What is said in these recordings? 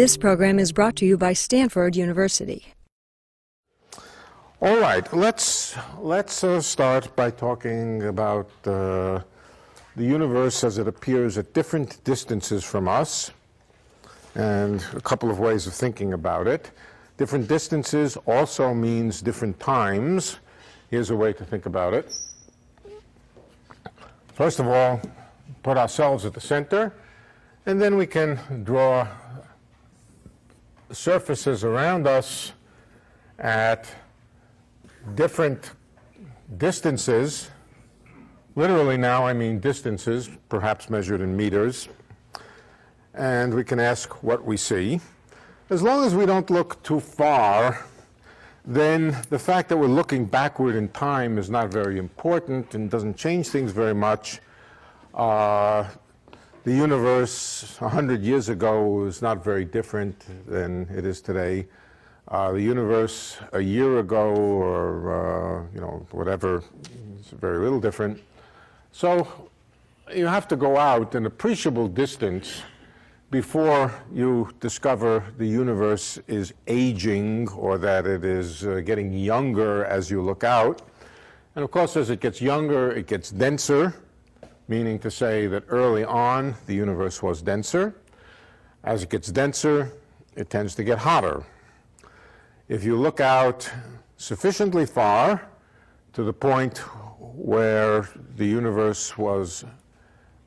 This program is brought to you by Stanford University. All right, let's start by talking about the universe as it appears at different distances from us, and a couple of ways of thinking about it. Different distances also means different times. Here's a way to think about it. First of all, put ourselves at the center, and then we can draw surfaces around us at different distances. Literally now I mean distances, perhaps measured in meters. And we can ask what we see. As long as we don't look too far, then the fact that we're looking backward in time is not very important and doesn't change things very much. The universe 100 years ago was not very different than it is today. The universe a year ago, or whatever, is very little different. So you have to go out an appreciable distance before you discover the universe is aging, or that it is getting younger as you look out. And of course, as it gets younger, it gets denser, meaning to say that early on the universe was denser. As it gets denser, it tends to get hotter. If you look out sufficiently far to the point where the universe was,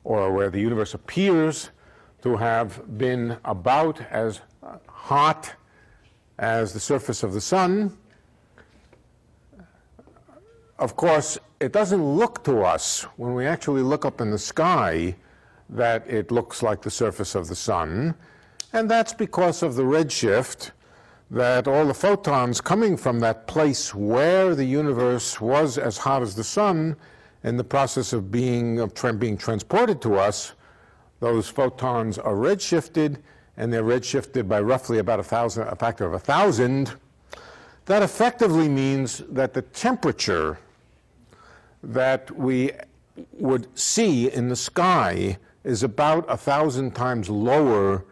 or where the universe appears to have been about as hot as the surface of the sun, of course, it doesn't look to us, when we actually look up in the sky, that it looks like the surface of the sun. And that's because of the redshift, that all the photons coming from that place where the universe was as hot as the sun, in the process of being transported to us, those photons are redshifted, and they're redshifted by roughly about a factor of 1,000. That effectively means that the temperature that we would see in the sky is about 1,000 times lower,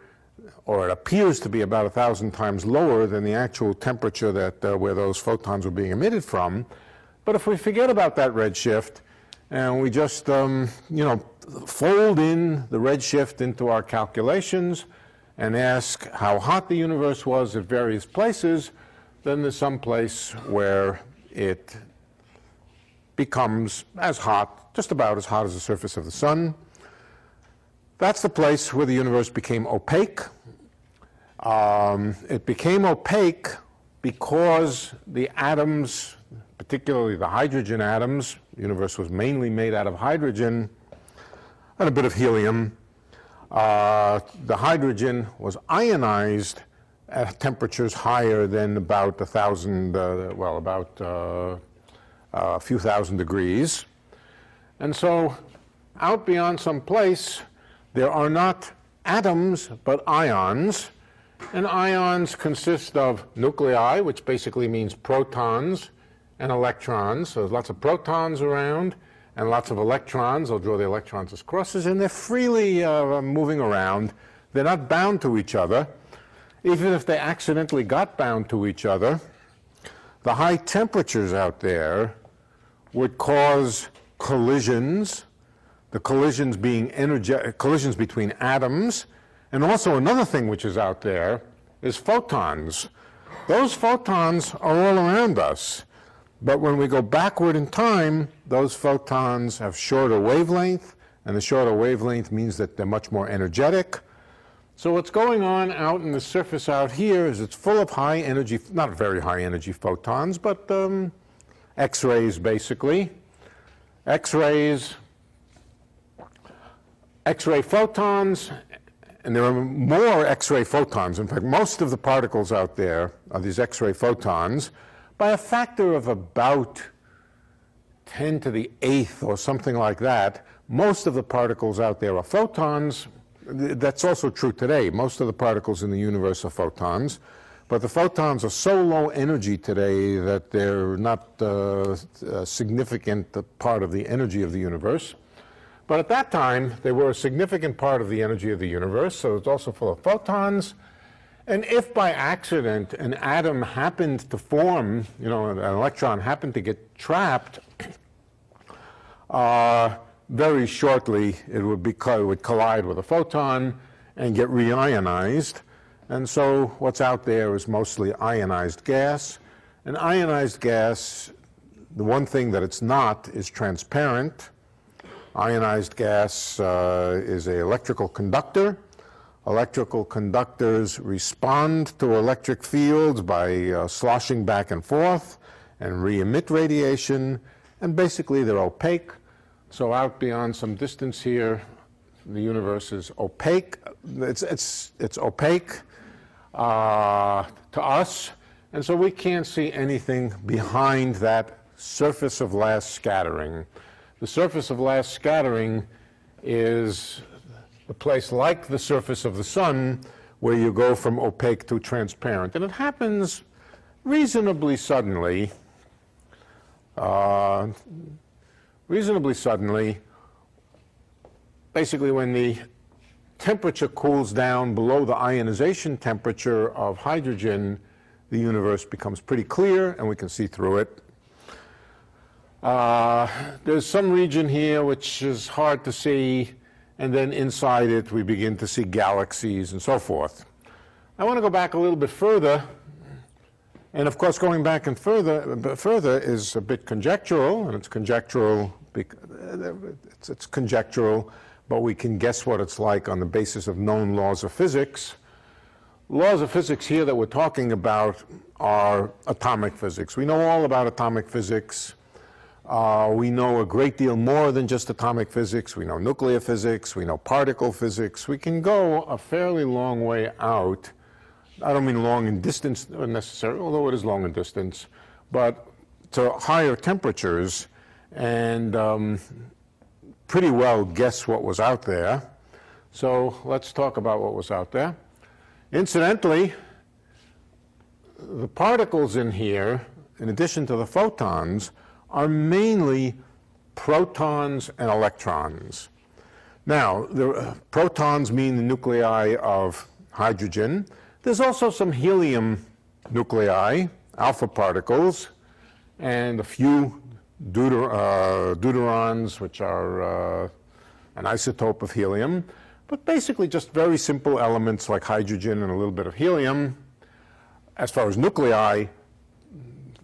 or it appears to be about 1,000 times lower than the actual temperature that where those photons were being emitted from. But if we forget about that redshift and we just fold in the redshift into our calculations and ask how hot the universe was at various places, then there's some place where it becomes as hot, just about as hot as the surface of the sun. That's the place where the universe became opaque. It became opaque because the atoms, particularly the hydrogen atoms, the universe was mainly made out of hydrogen and a bit of helium. The hydrogen was ionized at temperatures higher than about 1,000, a few thousand degrees. And so out beyond some place, there are not atoms, but ions. And ions consist of nuclei, which basically means protons and electrons. So there's lots of protons around and lots of electrons. I'll draw the electrons as crosses, and they're freely moving around. They're not bound to each other. Even if they accidentally got bound to each other, the high temperatures out there would cause collisions, the collisions being collisions between atoms. And also another thing which is out there is photons. Those photons are all around us. But when we go backward in time, those photons have shorter wavelength, and the shorter wavelength means that they're much more energetic. So what's going on out in the surface out here is it's full of high energy, not very high energy photons, but X-rays basically. X-ray photons, and there are more X-ray photons. In fact, most of the particles out there are these X-ray photons by a factor of about 10 to the 8th or something like that. Most of the particles out there are photons. That's also true today. Most of the particles in the universe are photons. But the photons are so low energy today that they're not a significant part of the energy of the universe. But at that time, they were a significant part of the energy of the universe, so it's also full of photons. And if by accident an atom happened to form, you know, an electron happened to get trapped, very shortly it would collide with a photon and get reionized. And so what's out there is mostly ionized gas. And ionized gas, the one thing that it's not is transparent. Ionized gas is an electrical conductor. Electrical conductors respond to electric fields by sloshing back and forth and re-emit radiation, and basically they're opaque. So out beyond some distance here, the universe is opaque. It's opaque to us, and so we can't see anything behind that surface of last scattering. The surface of last scattering is a place like the surface of the sun where you go from opaque to transparent. And it happens reasonably suddenly. Basically when the temperature cools down below the ionization temperature of hydrogen, the universe becomes pretty clear and we can see through it. There's some region here which is hard to see, and then inside it we begin to see galaxies and so forth. I want to go back a little bit further, and of course going back and further is a bit conjectural, and it's conjectural, but we can guess what it's like on the basis of known laws of physics. Laws of physics here that we're talking about are atomic physics. We know all about atomic physics. We know a great deal more than just atomic physics. We know nuclear physics. We know particle physics. We can go a fairly long way out. I don't mean long in distance necessarily, although it is long in distance, but to higher temperatures and pretty well guess what was out there. So let's talk about what was out there. Incidentally, the particles in here, in addition to the photons, are mainly protons and electrons. Now, the protons mean the nuclei of hydrogen. There's also some helium nuclei, alpha particles, and a few deuterons, which are an isotope of helium, but basically just very simple elements like hydrogen and a little bit of helium. As far as nuclei,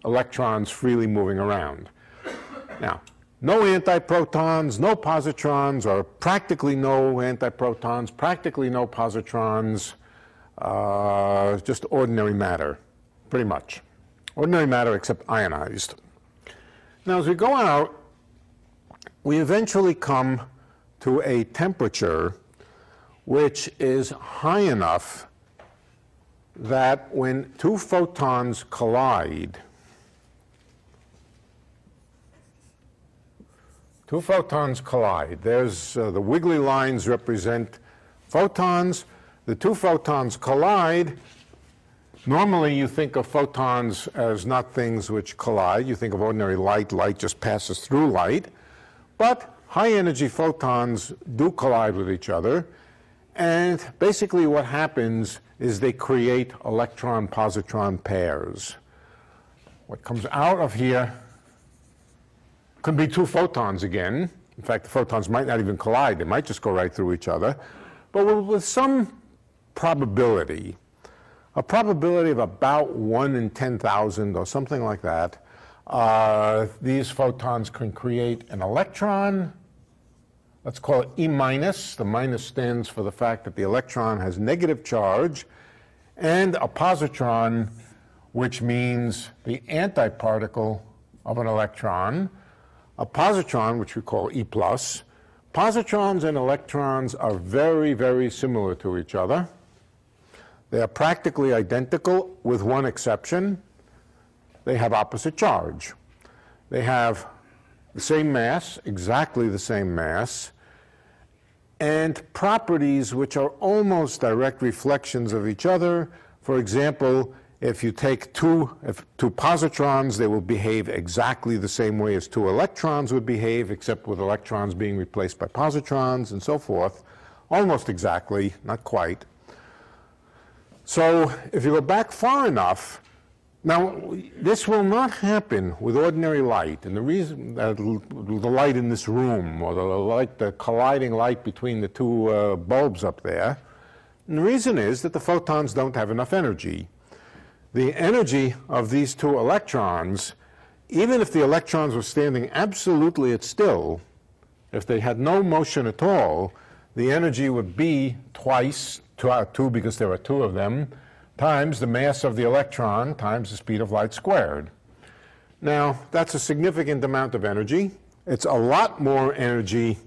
electrons freely moving around. Now, no antiprotons, no positrons, or practically no antiprotons, practically no positrons, just ordinary matter, pretty much. Ordinary matter except ionized. Now, as we go out, we eventually come to a temperature which is high enough that when two photons collide, there's the wiggly lines represent photons. The two photons collide. Normally you think of photons as not things which collide. You think of ordinary light. Light just passes through light. But high energy photons do collide with each other. And basically what happens is they create electron-positron pairs. What comes out of here could be two photons again. In fact, the photons might not even collide. They might just go right through each other. But with some probability, a probability of about 1 in 10,000 or something like that, these photons can create an electron. Let's call it E minus. The minus stands for the fact that the electron has negative charge, and a positron, which means the antiparticle of an electron. A positron, which we call E plus. Positrons and electrons are very, very similar to each other. They are practically identical with one exception. They have opposite charge. They have the same mass, exactly the same mass, and properties which are almost direct reflections of each other. For example, if you take two positrons, they will behave exactly the same way as two electrons would behave, except with electrons being replaced by positrons and so forth. Almost exactly, not quite. So if you go back far enough, now this will not happen with ordinary light, and the reason that the light in this room, or the colliding light between the two bulbs up there, and the reason is that the photons don't have enough energy. The energy of these two electrons, even if the electrons were standing absolutely at still, if they had no motion at all, the energy would be twice, two because there are two of them, times the mass of the electron times the speed of light squared. Now, that's a significant amount of energy. It's a lot more energy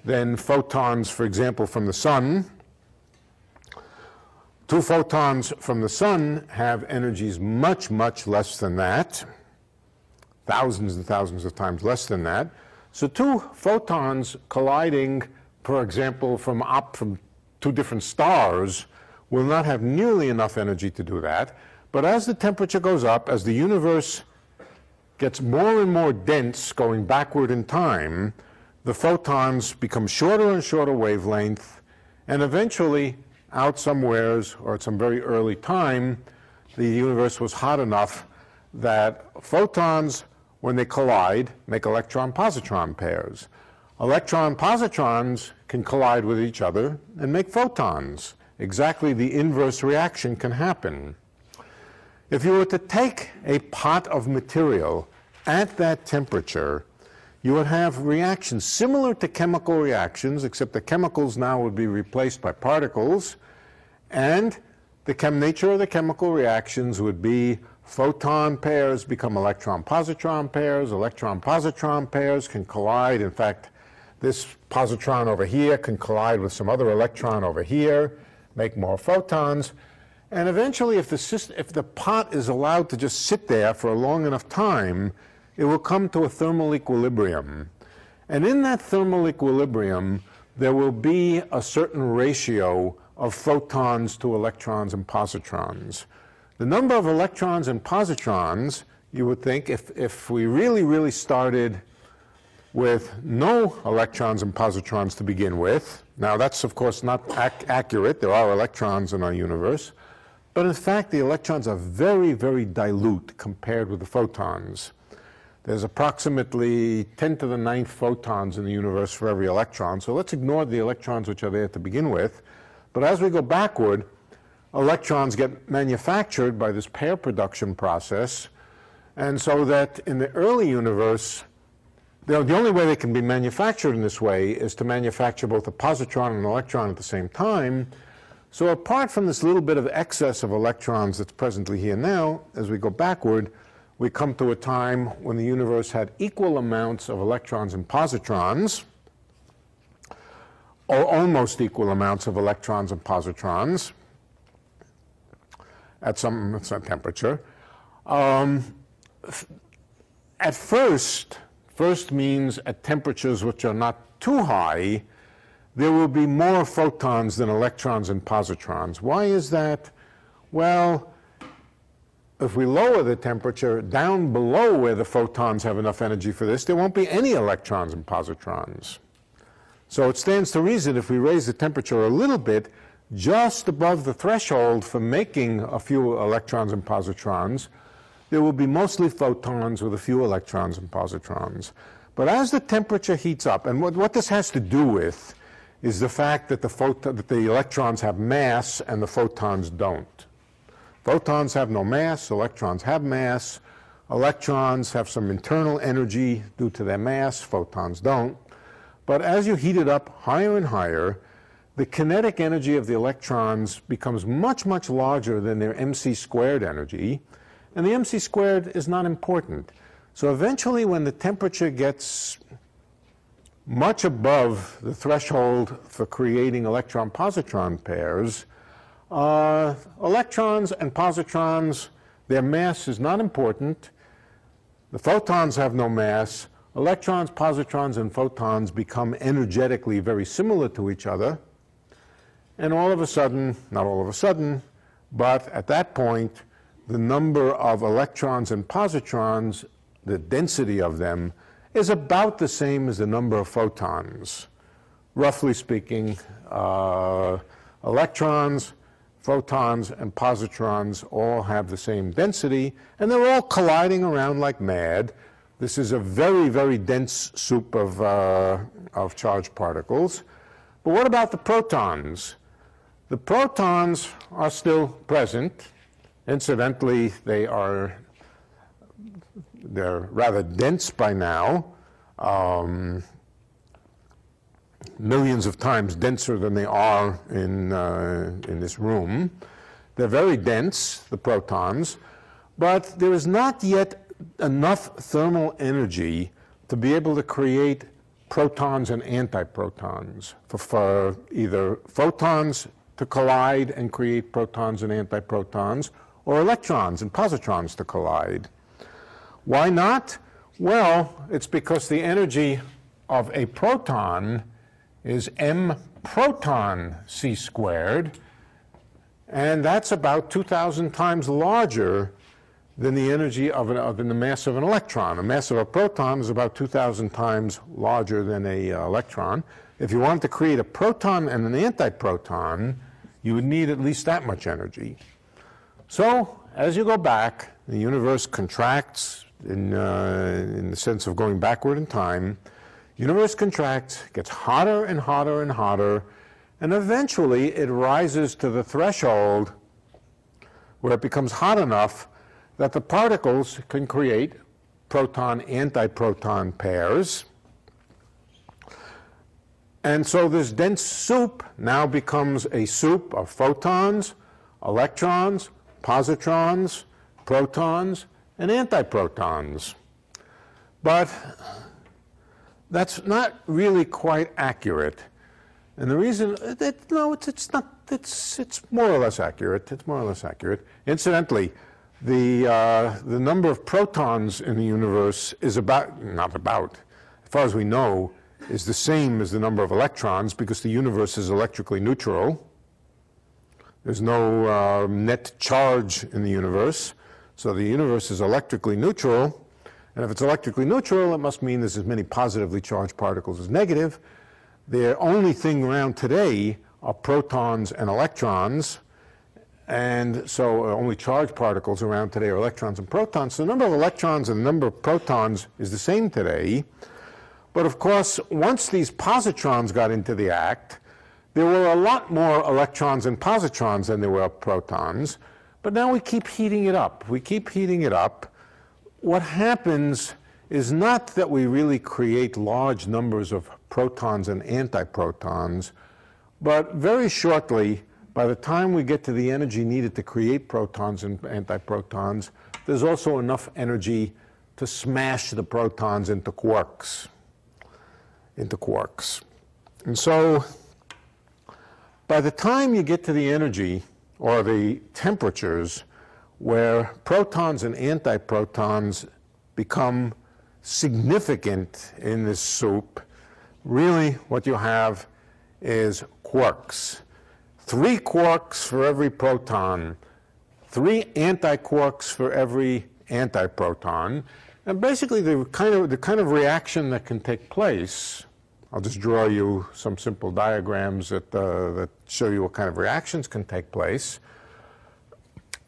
than photons, for example, from the sun. 2 photons from the sun have energies much, much less than that, thousands and thousands of times less than that. So 2 photons colliding, for example, from 2 different stars will not have nearly enough energy to do that. But as the temperature goes up, as the universe gets more and more dense going backward in time, the photons become shorter and shorter wavelength, and eventually, out somewheres or at some very early time, the universe was hot enough that photons, when they collide, make electron-positron pairs. Electron-positrons can collide with each other and make photons. Exactly the inverse reaction can happen. If you were to take a pot of material at that temperature, you would have reactions similar to chemical reactions, except the chemicals now would be replaced by particles, and the nature of the chemical reactions would be photon pairs become electron-positron pairs, electron-positron pairs can collide. In fact, this positron over here can collide with some other electron over here, make more photons, and eventually if the pot is allowed to just sit there for a long enough time, it will come to a thermal equilibrium. And in that thermal equilibrium, there will be a certain ratio of photons to electrons and positrons. The number of electrons and positrons, you would think, if we really, really started with no electrons and positrons to begin with, now that's of course not accurate, there are electrons in our universe, but in fact the electrons are very, very dilute compared with the photons. There's approximately 10 to the 9th photons in the universe for every electron, so let's ignore the electrons which are there to begin with. But as we go backward, electrons get manufactured by this pair production process, and so that in the early universe, the only way they can be manufactured in this way is to manufacture both a positron and an electron at the same time. So apart from this little bit of excess of electrons that's presently here now, as we go backward, we come to a time when the universe had equal amounts of electrons and positrons, or almost equal amounts of electrons and positrons at some temperature. At first means at temperatures which are not too high, there will be more photons than electrons and positrons. Why is that? Well, if we lower the temperature down below where the photons have enough energy for this, there won't be any electrons and positrons. So it stands to reason if we raise the temperature a little bit, just above the threshold for making a few electrons and positrons, there will be mostly photons with a few electrons and positrons. But as the temperature heats up, and what this has to do with is the fact that the electrons have mass and the photons don't. Photons have no mass, electrons have mass. Electrons have some internal energy due to their mass, photons don't. But as you heat it up higher and higher, the kinetic energy of the electrons becomes much, much larger than their mc squared energy, and the mc squared is not important. So eventually when the temperature gets much above the threshold for creating electron-positron pairs, electrons and positrons, their mass is not important. The photons have no mass. Electrons, positrons, and photons become energetically very similar to each other. And all of a sudden, not all of a sudden, but at that point, the number of electrons and positrons, the density of them, is about the same as the number of photons. Roughly speaking, electrons photons and positrons all have the same density, and they're all colliding around like mad. This is a very, very dense soup of charged particles. But what about the protons? The protons are still present. Incidentally, they're rather dense by now, millions of times denser than they are in this room. They're very dense, the protons, but there is not yet enough thermal energy to be able to create protons and antiprotons, for either photons to collide and create protons and antiprotons, or electrons and positrons to collide. Why not? Well, it's because the energy of a proton is m proton c squared, and that's about 2,000 times larger than the energy than the mass of an electron. The mass of a proton is about 2,000 times larger than an electron. If you wanted to create a proton and an antiproton, you would need at least that much energy. So, as you go back, the universe contracts in the sense of going backward in time. Universe contracts, gets hotter and hotter and hotter, and eventually it rises to the threshold where it becomes hot enough that the particles can create proton-antiproton pairs. And so this dense soup now becomes a soup of photons, electrons, positrons, protons, and antiprotons. But that's not really quite accurate. And the reason that, no, it's not, it's more or less accurate. It's more or less accurate. Incidentally, the number of protons in the universe is as far as we know, is the same as the number of electrons, because the universe is electrically neutral. There's no net charge in the universe. So the universe is electrically neutral. And if it's electrically neutral, it must mean there's as many positively charged particles as negative. The only thing around today are protons and electrons. And so only charged particles around today are electrons and protons. So the number of electrons and the number of protons is the same today. But of course, once these positrons got into the act, there were a lot more electrons and positrons than there were protons. But now we keep heating it up. We keep heating it up. What happens is not that we really create large numbers of protons and antiprotons, but very shortly, by the time we get to the energy needed to create protons and antiprotons, there's also enough energy to smash the protons into quarks. And so, by the time you get to the energy or the temperatures where protons and antiprotons become significant in this soup, really what you have is quarks. 3 quarks for every proton, 3 antiquarks for every antiproton. And basically the kind of reaction that can take place, I'll just draw you some simple diagrams that show you what kind of reactions can take place.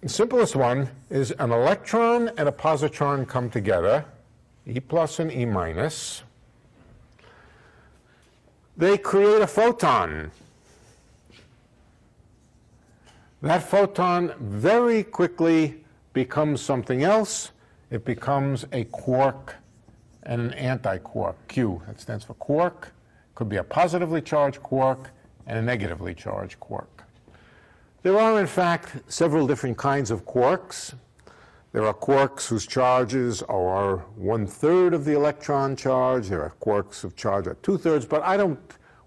The simplest one is an electron and a positron come together, E plus and E minus. They create a photon. That photon very quickly becomes something else. It becomes a quark and an antiquark, Q. That stands for quark. Could be a positively charged quark and a negatively charged quark. There are, in fact, several different kinds of quarks. There are quarks whose charges are 1/3 of the electron charge. There are quarks of charge at 2/3. But I don't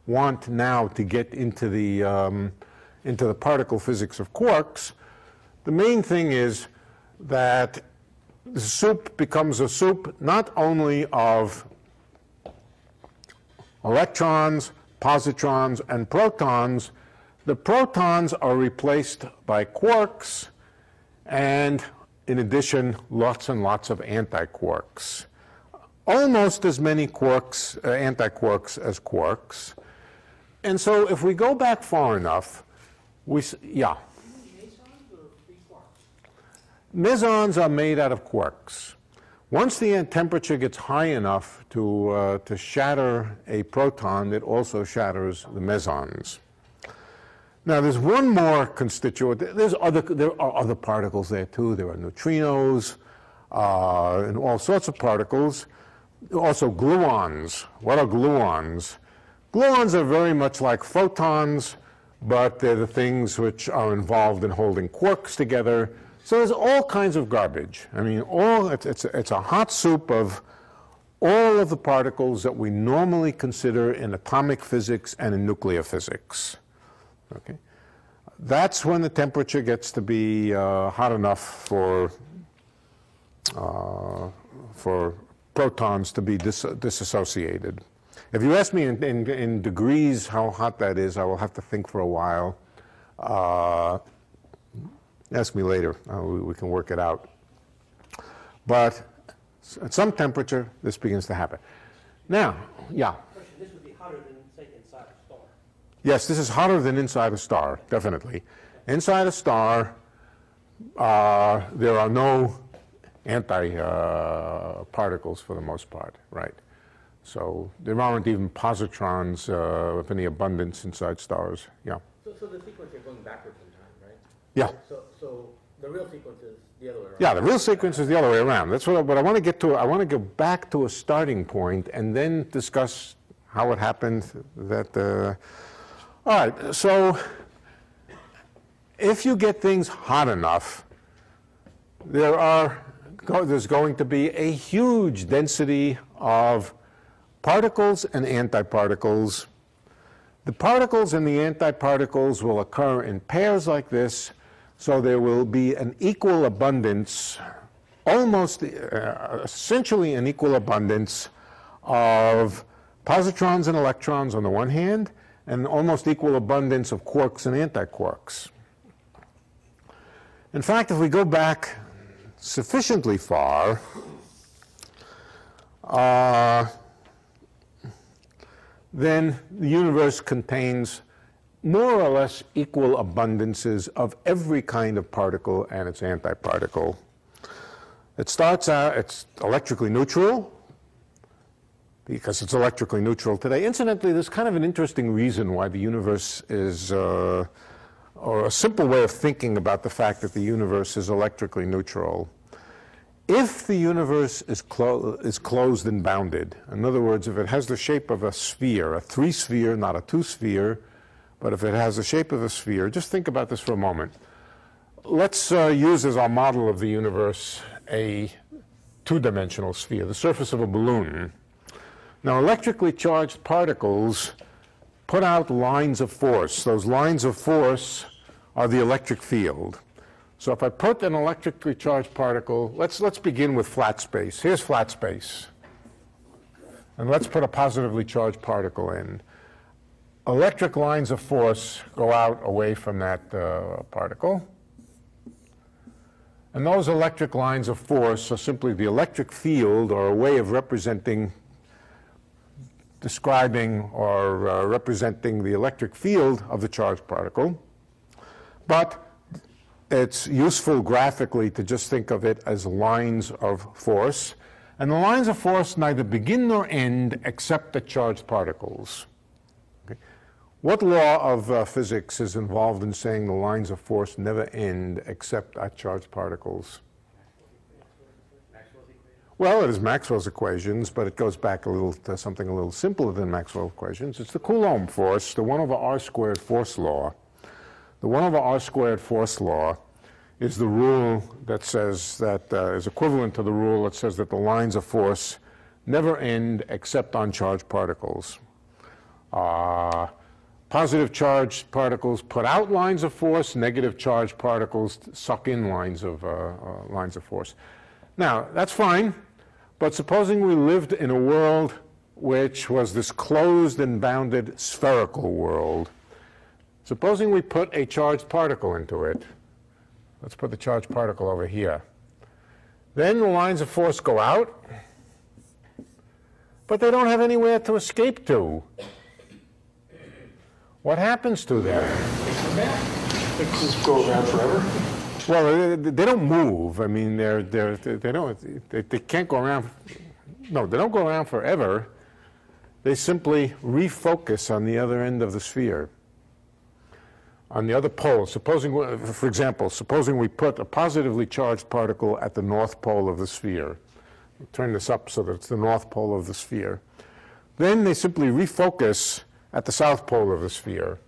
want now to get into the particle physics of quarks. The main thing is that the soup becomes a soup not only of electrons, positrons, and protons. The protons are replaced by quarks, and in addition, lots and lots of antiquarks. Almost as many quarks, antiquarks as quarks. And so if we go back far enough, Mesons are made out of quarks. Once the temperature gets high enough to shatter a proton, it also shatters the mesons. Now, there's one more constituent. There are other particles there, too. There are neutrinos and all sorts of particles. Also, gluons. What are gluons? Gluons are very much like photons, but they're the things which are involved in holding quarks together. So there's all kinds of garbage. I mean, it's a hot soup of all of the particles that we normally consider in atomic physics and in nuclear physics. Okay? That's when the temperature gets to be hot enough for protons to be disassociated. If you ask me in degrees how hot that is, I will have to think for a while. Ask me later. We can work it out. But at some temperature, this begins to happen. Now, yeah? This would be hotter than, say, inside a star. Yes, this is hotter than inside a star, definitely. Inside a star, there are no anti-particles for the most part, right? So there aren't even positrons of any abundance inside stars, yeah. So the sequence is going backwards in time, right? Yeah. So the real sequence is the other way around. Yeah, the real sequence is the other way around. That's what I want to get to. I want to go back to a starting point and then discuss how it happened that... all right, so if you get things hot enough, there's going to be a huge density of particles and antiparticles. The particles and the antiparticles will occur in pairs like this, so there will be an equal abundance, almost essentially an equal abundance of positrons and electrons on the one hand, and almost equal abundance of quarks and antiquarks. In fact, if we go back sufficiently far, then the universe contains more or less equal abundances of every kind of particle and its antiparticle. It starts out, it's electrically neutral, because it's electrically neutral today. Incidentally, there's kind of an interesting reason why the universe is, or a simple way of thinking about the fact that the universe is electrically neutral. If the universe is closed and bounded, in other words, if it has the shape of a sphere, a three-sphere, not a two-sphere, but if it has the shape of a sphere, just think about this for a moment. Let's use as our model of the universe a two-dimensional sphere, the surface of a balloon. Now, electrically charged particles put out lines of force. Those lines of force are the electric field. So if I put an electrically charged particle, let's begin with flat space. Here's flat space. And let's put a positively charged particle in. Electric lines of force go out away from that particle. And those electric lines of force are simply the electric field, or a way of describing or representing the electric field of the charged particle. But it's useful graphically to just think of it as lines of force. And the lines of force neither begin nor end except at charged particles. Okay. What law of physics is involved in saying the lines of force never end except at charged particles? Well, it is Maxwell's equations, but it goes back a little to something a little simpler than Maxwell's equations. It's the Coulomb force, the 1 over r squared force law. The 1 over r squared force law is the rule that says that is equivalent to the rule that says that the lines of force never end except on charged particles. Positive charged particles put out lines of force. Negative charged particles suck in lines of force. Now, that's fine, but supposing we lived in a world which was this closed and bounded spherical world. Supposing we put a charged particle into it. Let's put the charged particle over here. Then the lines of force go out, but they don't have anywhere to escape to. What happens to them? They just go around forever? Well, they don't move. I mean, they can't go around. No, they don't go around forever. They simply refocus on the other end of the sphere, on the other pole. Supposing, for example, supposing we put a positively charged particle at the north pole of the sphere. We'll turn this up so that it's the north pole of the sphere. Then they simply refocus at the south pole of the sphere.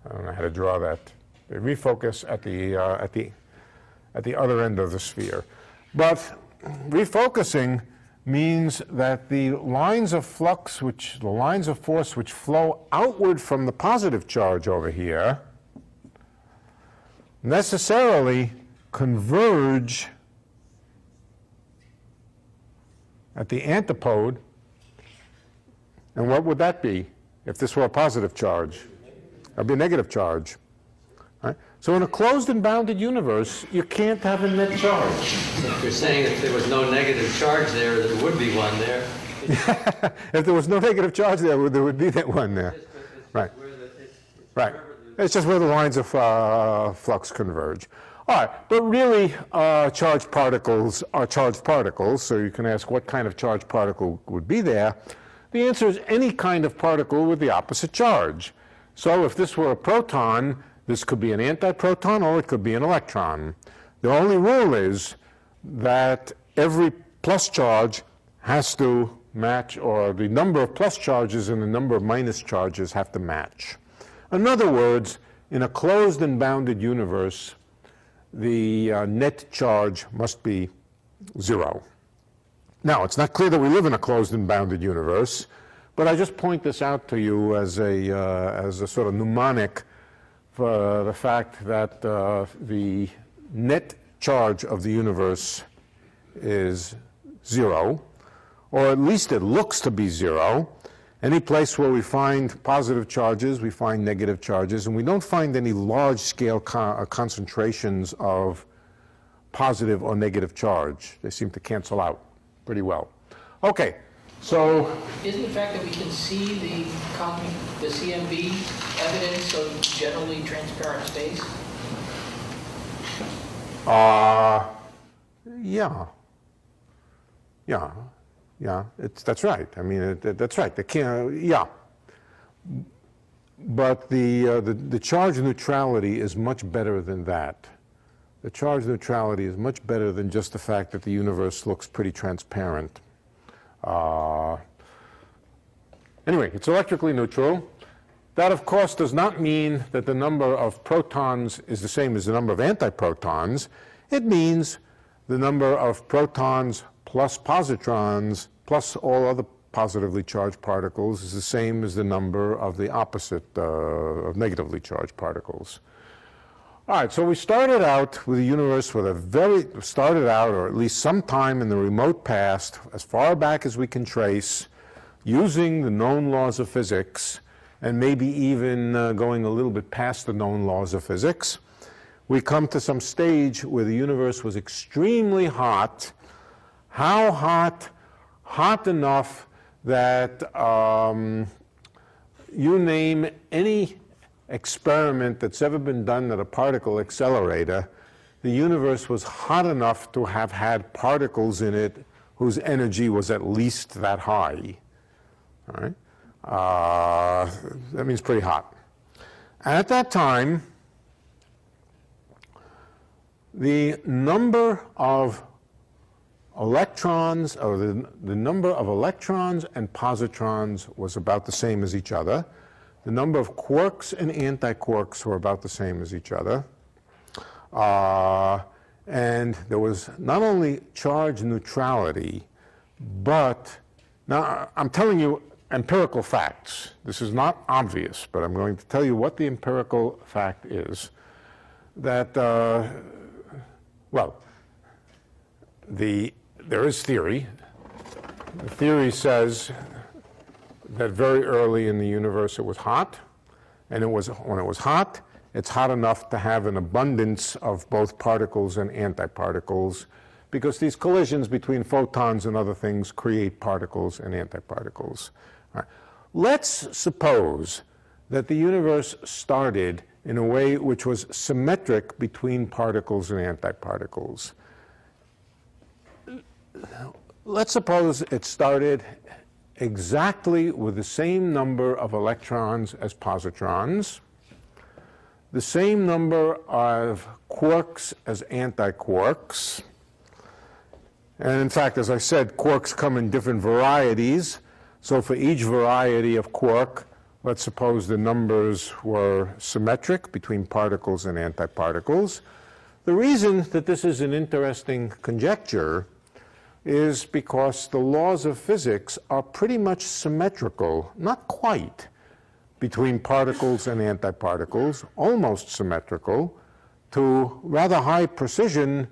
I don't know how to draw that. They refocus at the other end of the sphere. But refocusing means that the lines of flux, the lines of force which flow outward from the positive charge over here, necessarily converge at the antipode. And what would that be if this were a positive charge? It would be a negative charge. Right? So in a closed and bounded universe, you can't have a net charge. If you're saying if there was no negative charge there, there would be one there. If there was no negative charge there would be that one there. Right. Right. It's just where the lines of flux converge. All right, but really charged particles are charged particles, so you can ask what kind of charged particle would be there. The answer is any kind of particle with the opposite charge. So if this were a proton, this could be an antiproton or it could be an electron. The only rule is that every plus charge has to match, or the number of plus charges and the number of minus charges have to match. In other words, in a closed and bounded universe, the net charge must be 0. Now, it's not clear that we live in a closed and bounded universe, but I just point this out to you as a sort of mnemonic for the fact that the net charge of the universe is 0, or at least it looks to be 0. Any place where we find positive charges, we find negative charges, and we don't find any large-scale concentrations of positive or negative charge. They seem to cancel out pretty well. Okay, so... Isn't the fact that we can see the CMB evidence of generally transparent space? Yeah, that's right. I mean, that's right. They can't, yeah. But the charge neutrality is much better than that. The charge neutrality is much better than just the fact that the universe looks pretty transparent. Anyway, it's electrically neutral. That, of course, does not mean that the number of protons is the same as the number of antiprotons. It means the number of protons plus positrons plus all other positively charged particles is the same as the number of the opposite of negatively charged particles. All right, so we started out with a universe with or at least sometime in the remote past, as far back as we can trace, using the known laws of physics, and maybe even going a little bit past the known laws of physics. We come to some stage where the universe was extremely hot. How hot? Hot enough that you name any experiment that's ever been done at a particle accelerator, the universe was hot enough to have had particles in it whose energy was at least that high. All right? That means pretty hot. And at that time, the number of electrons, or the number of electrons and positrons was about the same as each other. The number of quarks and antiquarks were about the same as each other. And there was not only charge neutrality, but now I'm telling you empirical facts. This is not obvious, but I'm going to tell you what the empirical fact is. That, well, there is theory. The theory says that very early in the universe it was hot, and when it was hot, it's hot enough to have an abundance of both particles and antiparticles, because these collisions between photons and other things create particles and antiparticles. All right. Let's suppose that the universe started in a way which was symmetric between particles and antiparticles. Let's suppose it started exactly with the same number of electrons as positrons, the same number of quarks as antiquarks. And in fact, as I said, quarks come in different varieties. So for each variety of quark, let's suppose the numbers were symmetric between particles and antiparticles. The reason that this is an interesting conjecture is because the laws of physics are pretty much symmetrical, not quite, between particles and antiparticles, almost symmetrical. To rather high precision,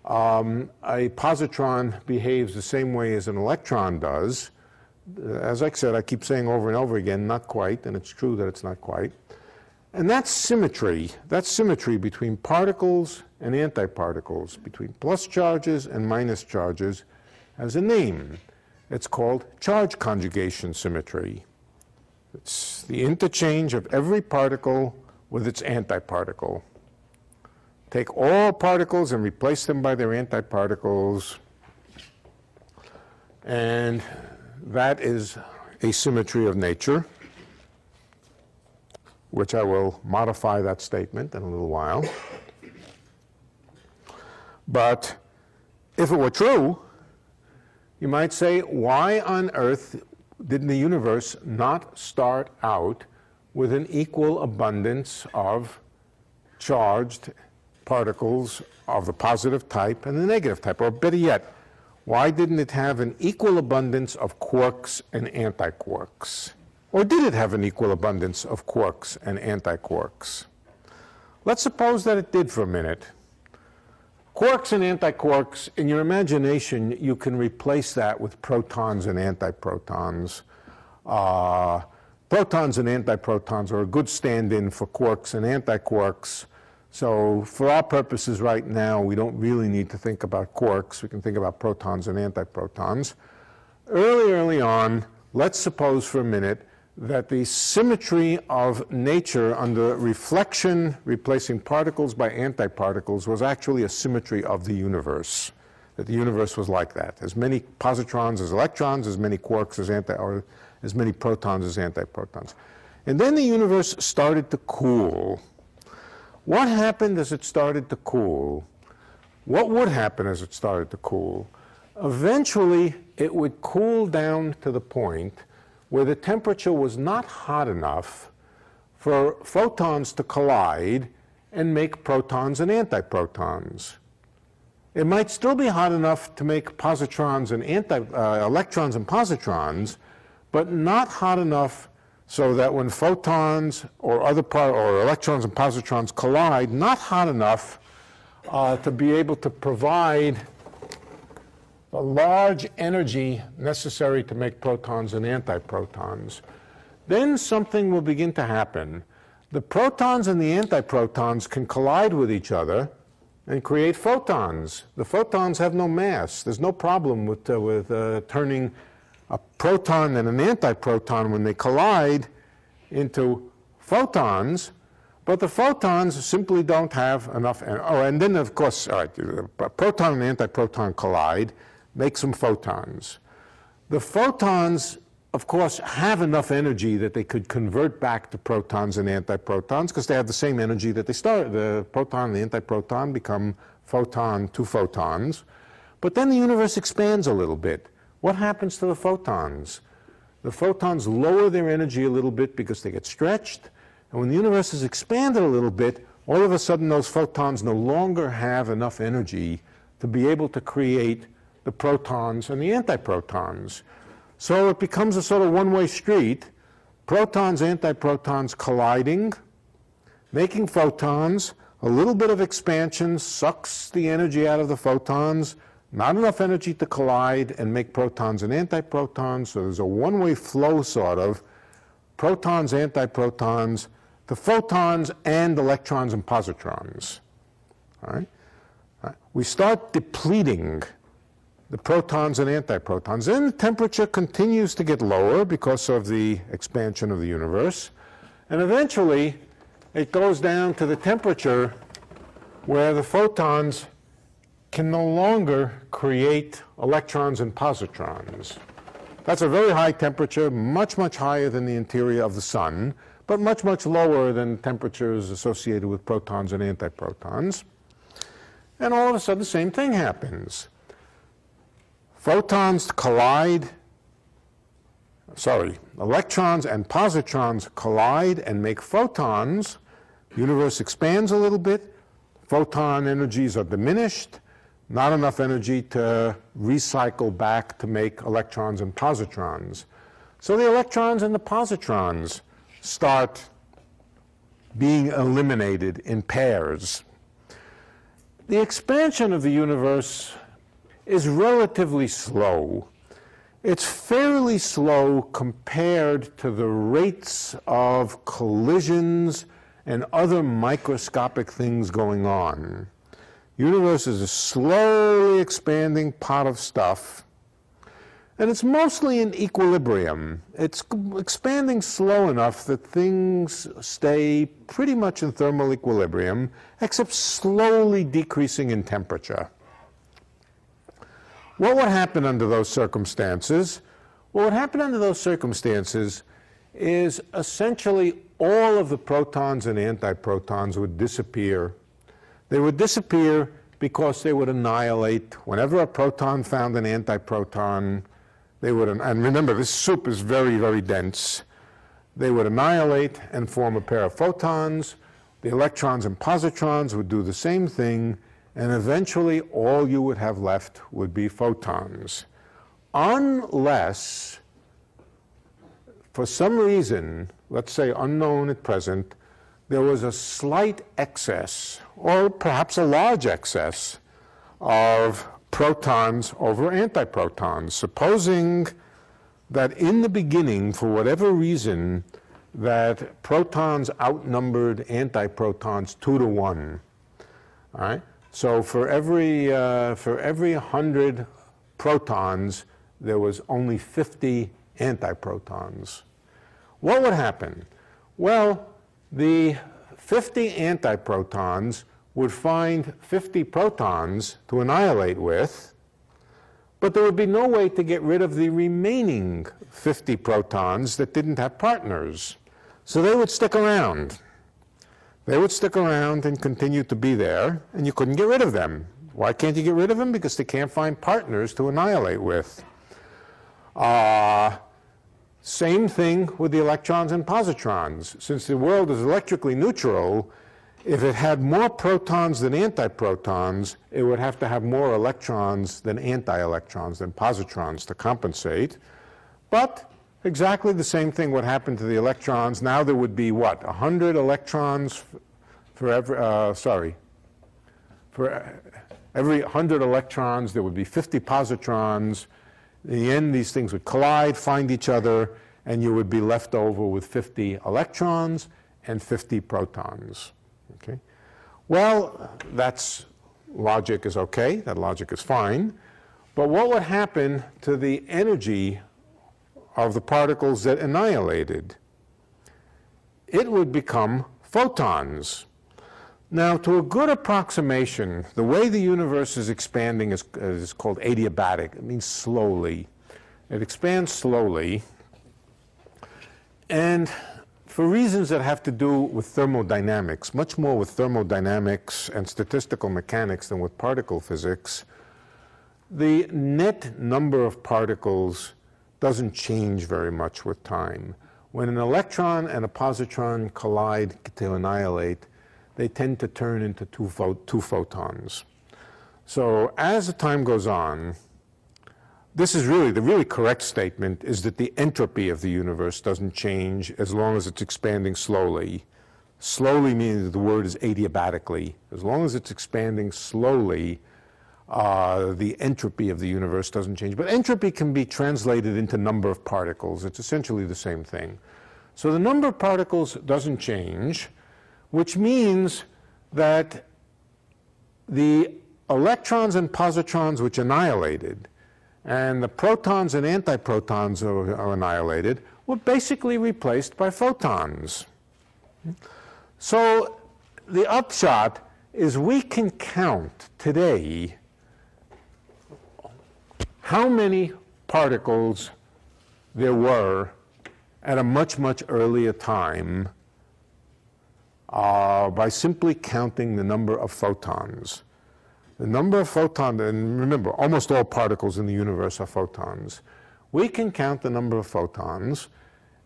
a positron behaves the same way as an electron does. As I said, I keep saying over and over again, not quite, and it's true that it's not quite. And that's symmetry. That's symmetry between particles and antiparticles, between plus charges and minus charges, has a name. It's called charge conjugation symmetry. It's the interchange of every particle with its antiparticle. Take all particles and replace them by their antiparticles, and that is a symmetry of nature, which I will modify that statement in a little while. But if it were true, you might say, why on earth did the universe not start out with an equal abundance of charged particles of the positive type and the negative type? Or better yet, why didn't it have an equal abundance of quarks and antiquarks? Or did it have an equal abundance of quarks and antiquarks? Let's suppose that it did for a minute. Quarks and antiquarks, in your imagination, you can replace that with protons and antiprotons. Protons and antiprotons are a good stand-in for quarks and antiquarks. So for our purposes right now, we don't really need to think about quarks. We can think about protons and antiprotons. Early on, let's suppose for a minute that the symmetry of nature under reflection replacing particles by antiparticles was actually a symmetry of the universe, that the universe was like that. As many positrons as electrons, as many quarks as or as many protons as antiprotons. And then the universe started to cool. What happened as it started to cool? What would happen as it started to cool? Eventually, it would cool down to the point where the temperature was not hot enough for photons to collide and make protons and antiprotons. It might still be hot enough to make positrons and electrons and positrons, but not hot enough so that when photons or electrons and positrons collide, not hot enough to be able to provide the large energy necessary to make protons and antiprotons. Then something will begin to happen. The protons and the antiprotons can collide with each other and create photons. The photons have no mass. There's no problem with turning a proton and an antiproton when they collide into photons, but the photons simply don't have enough. Oh, and then of course, all right, a proton and antiproton collide, make some photons. The photons, of course, have enough energy that they could convert back to protons and antiprotons because they have the same energy that they start. The proton and the antiproton become photon to photons. But then the universe expands a little bit. What happens to the photons? The photons lower their energy a little bit because they get stretched. And when the universe is expanded a little bit, all of a sudden those photons no longer have enough energy to be able to create the protons and the antiprotons. So it becomes a sort of one-way street. Protons, antiprotons colliding, making photons. A little bit of expansion sucks the energy out of the photons. Not enough energy to collide and make protons and antiprotons. So there's a one-way flow, sort of. Protons, antiprotons, to photons and electrons and positrons. All right? We start depleting the protons and antiprotons. Then the temperature continues to get lower because of the expansion of the universe. And eventually, it goes down to the temperature where the photons can no longer create electrons and positrons. That's a very high temperature, much, much higher than the interior of the sun, but much, much lower than temperatures associated with protons and antiprotons. And all of a sudden, the same thing happens. Photons collide, electrons and positrons collide and make photons. The universe expands a little bit. Photon energies are diminished. Not enough energy to recycle back to make electrons and positrons. So the electrons and the positrons start being eliminated in pairs. The expansion of the universe is relatively slow. It's fairly slow compared to the rates of collisions and other microscopic things going on. The universe is a slowly expanding pot of stuff, and it's mostly in equilibrium. It's expanding slow enough that things stay pretty much in thermal equilibrium, except slowly decreasing in temperature. What would happen under those circumstances? What would happen under those circumstances is essentially all of the protons and antiprotons would disappear. They would disappear because they would annihilate. Whenever a proton found an antiproton, they would, and remember, this soup is very, very dense. They would annihilate and form a pair of photons. The electrons and positrons would do the same thing, and eventually all you would have left would be photons. Unless, for some reason, let's say unknown at present, there was a slight excess, or perhaps a large excess, of protons over antiprotons. Supposing that in the beginning, for whatever reason, that protons outnumbered antiprotons 2 to 1. All right? So for every 100 protons, there was only 50 antiprotons. What would happen? Well, the 50 antiprotons would find 50 protons to annihilate with, but there would be no way to get rid of the remaining 50 protons that didn't have partners. So they would stick around. They would stick around and continue to be there, and you couldn't get rid of them. Why can't you get rid of them? Because they can't find partners to annihilate with. Same thing with the electrons and positrons. Since the world is electrically neutral, if it had more protons than antiprotons, it would have to have more electrons than anti-electrons, than positrons to compensate. But exactly the same thing would happen to the electrons. Now there would be, what, 100 electrons for every, for every 100 electrons, there would be 50 positrons. In the end, these things would collide, find each other, and you would be left over with 50 electrons and 50 protons. Okay? Well, that's logic is okay. That logic is fine. But what would happen to the energy of the particles that annihilated? It would become photons. Now, to a good approximation, the way the universe is expanding is called adiabatic. It means slowly. It expands slowly. And for reasons that have to do with thermodynamics, much more with thermodynamics and statistical mechanics than with particle physics, the net number of particles doesn't change very much with time. When an electron and a positron collide to annihilate, they tend to turn into two photons. So as the time goes on, this is really, the really correct statement is that the entropy of the universe doesn't change as long as it's expanding slowly. Slowly means that the word is adiabatically. As long as it's expanding slowly, the entropy of the universe doesn't change. But entropy can be translated into number of particles. It's essentially the same thing. So the number of particles doesn't change, which means that the electrons and positrons which annihilated and the protons and antiprotons are annihilated were basically replaced by photons. So the upshot is we can count today how many particles there were at a much, much earlier time by simply counting the number of photons. The number of photons, and remember, almost all particles in the universe are photons. We can count the number of photons,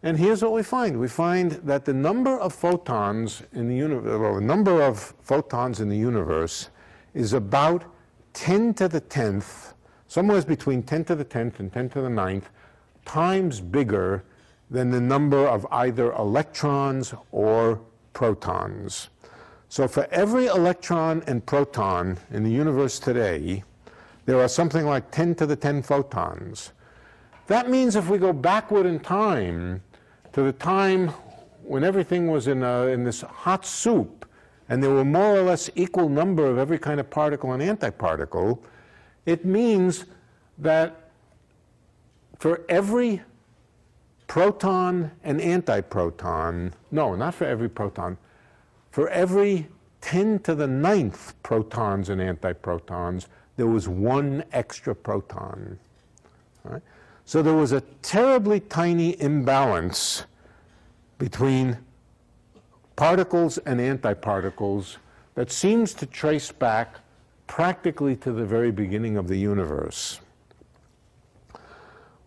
and here's what we find. We find that the number of photons in the universe, well, the number of photons in the universe is about 10 to the 10th, somewhere between 10 to the 10th and 10 to the 9th, times bigger than the number of either electrons or protons. So for every electron and proton in the universe today, there are something like 10 to the 10 photons. That means if we go backward in time to the time when everything was in this hot soup, and there were more or less equal number of every kind of particle and antiparticle, it means that for every proton and antiproton, no, not for every proton, for every 10 to the 9th protons and antiprotons, there was one extra proton. Right? So there was a terribly tiny imbalance between particles and antiparticles that seems to trace back practically to the very beginning of the universe.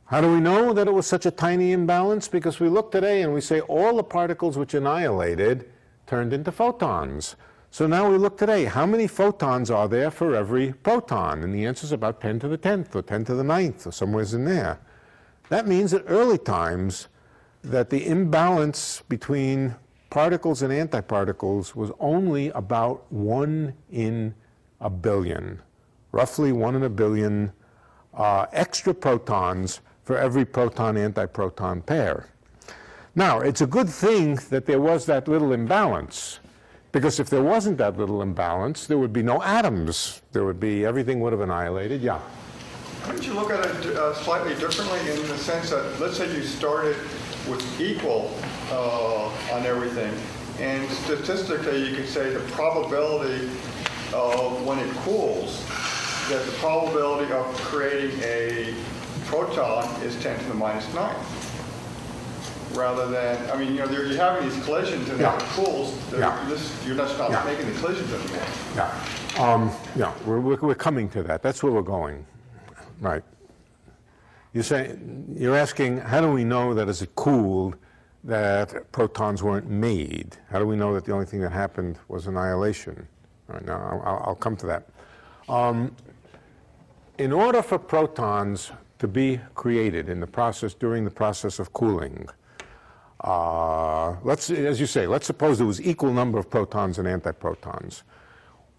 How do we know that it was such a tiny imbalance? Because we look today and we say all the particles which annihilated turned into photons. So now we look today, how many photons are there for every proton? And the answer is about 10 to the 10th or 10 to the 9th or somewhere in there. That means at early times that the imbalance between particles and antiparticles was only about 1 in a billion, roughly 1 in a billion extra protons for every proton-antiproton pair. Now, it's a good thing that there was that little imbalance, because if there wasn't that little imbalance, there would be no atoms. There would be, everything would have annihilated. Yeah? Couldn't you look at it slightly differently in the sense that, let's say you started with equal on everything, and statistically you could say the probability of when it cools, that the probability of creating a proton is 10 to the minus 9. Rather than, I mean, you know, you're having these collisions and Yeah. if it cools, Yeah. you're not Yeah. making the collisions anymore. Yeah, we're coming to that. That's where we're going. Right. You're asking, how do we know that as it cooled that protons weren't made? How do we know that the only thing that happened was annihilation? All right, now I'll come to that. In order for protons to be created in the process, during the process of cooling, as you say, let's suppose there was equal number of protons and antiprotons.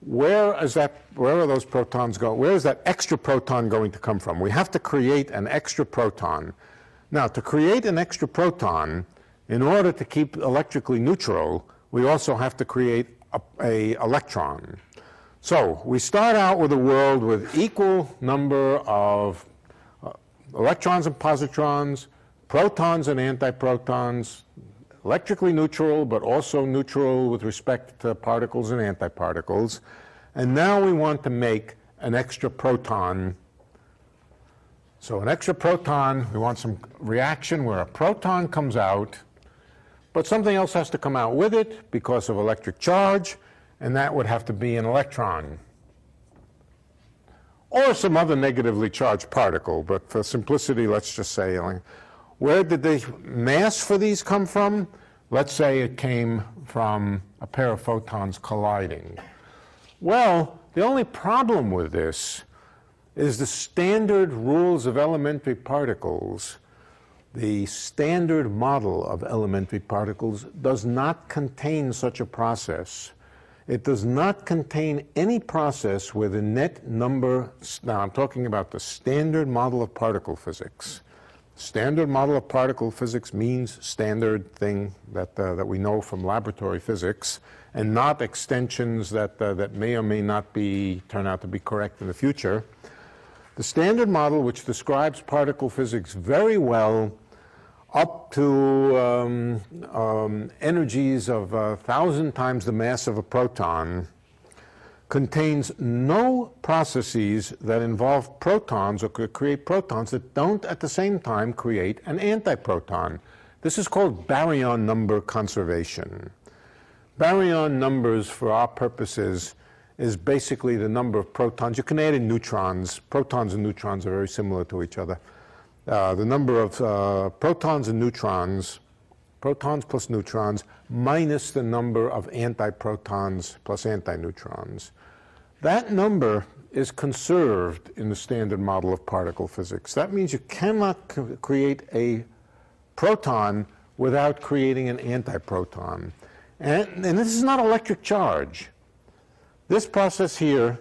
Where are those protons going? Where is that extra proton going to come from? We have to create an extra proton. Now, to create an extra proton, in order to keep electrically neutral, we also have to create a electron. So we start out with a world with equal number of electrons and positrons, protons and antiprotons, electrically neutral, but also neutral with respect to particles and antiparticles. And now we want to make an extra proton. So an extra proton, we want some reaction where a proton comes out, but something else has to come out with it because of electric charge, and that would have to be an electron. Or some other negatively charged particle, but for simplicity, let's just say, where did the mass for these come from? Let's say it came from a pair of photons colliding. Well, the only problem with this is the standard rules of elementary particles. The standard model of elementary particles does not contain such a process. It does not contain any process where the net number, now I'm talking about the standard model of particle physics. Standard model of particle physics means standard thing that we know from laboratory physics, and not extensions that may or may not turn out to be correct in the future. The standard model, which describes particle physics very well, up to energies of 1,000 times the mass of a proton contains no processes that involve protons or could create protons that don't at the same time create an antiproton. This is called baryon number conservation. Baryon numbers, for our purposes, is basically the number of protons. You can add in neutrons. Protons and neutrons are very similar to each other. The number of protons and neutrons, protons plus neutrons, minus the number of antiprotons plus antineutrons. That number is conserved in the standard model of particle physics. That means you cannot create a proton without creating an antiproton. And this is not electric charge. This process here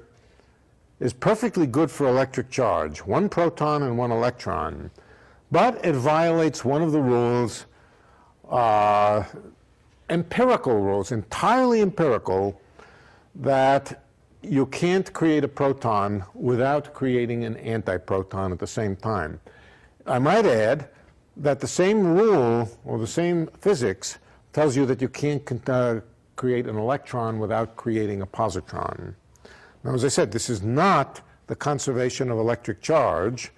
is perfectly good for electric charge, one proton and one electron. But it violates one of the rules, empirical rules, entirely empirical, that you can't create a proton without creating an antiproton at the same time. I might add that the same rule, or the same physics, tells you that you can't create an electron without creating a positron. Now, as I said, this is not the conservation of electric charge,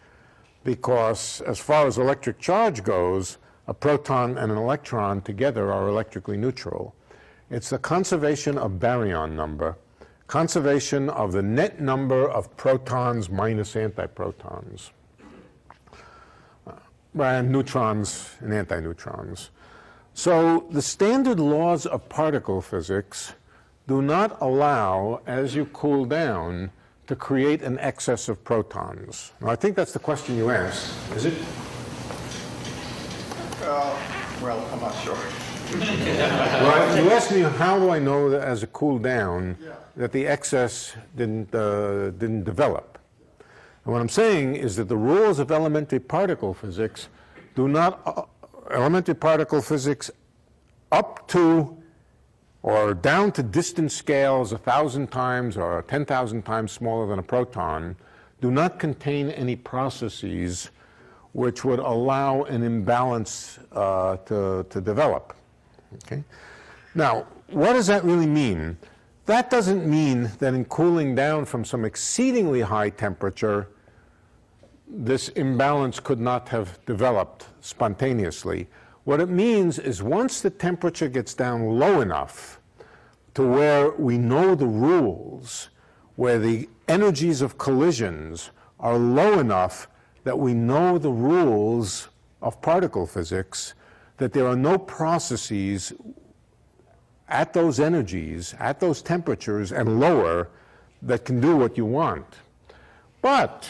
because as far as electric charge goes, a proton and an electron together are electrically neutral. It's the conservation of baryon number, conservation of the net number of protons minus antiprotons, and neutrons and antineutrons. So the standard laws of particle physics do not allow, as you cool down, to create an excess of protons. Now, I think that's the question you asked. Is it? Well, I'm not sure. Well, you asked me how do I know that as it cooled down that the excess didn't develop. And what I'm saying is that the rules of elementary particle physics do not, elementary particle physics up to or down to distance scales 1,000 times or 10,000 times smaller than a proton, do not contain any processes which would allow an imbalance to develop. Okay? Now, what does that really mean? That doesn't mean that in cooling down from some exceedingly high temperature, this imbalance could not have developed spontaneously. What it means is once the temperature gets down low enough to where we know the rules, where the energies of collisions are low enough that we know the rules of particle physics, that there are no processes at those energies, at those temperatures and lower, that can do what you want. But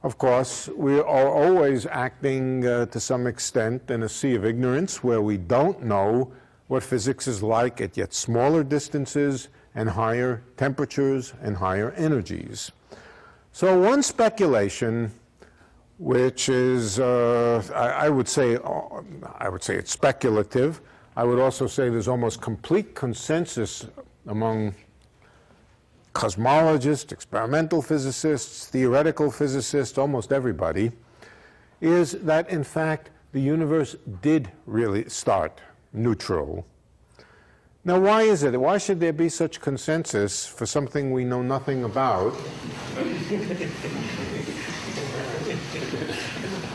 of course, we are always acting to some extent in a sea of ignorance where we don't know what physics is like at yet smaller distances and higher temperatures and higher energies. So one speculation, which is, I would say it's speculative. I would also say there's almost complete consensus among cosmologists, experimental physicists, theoretical physicists, almost everybody, is that in fact the universe did really start neutral. Now, why is it? Why should there be such consensus for something we know nothing about?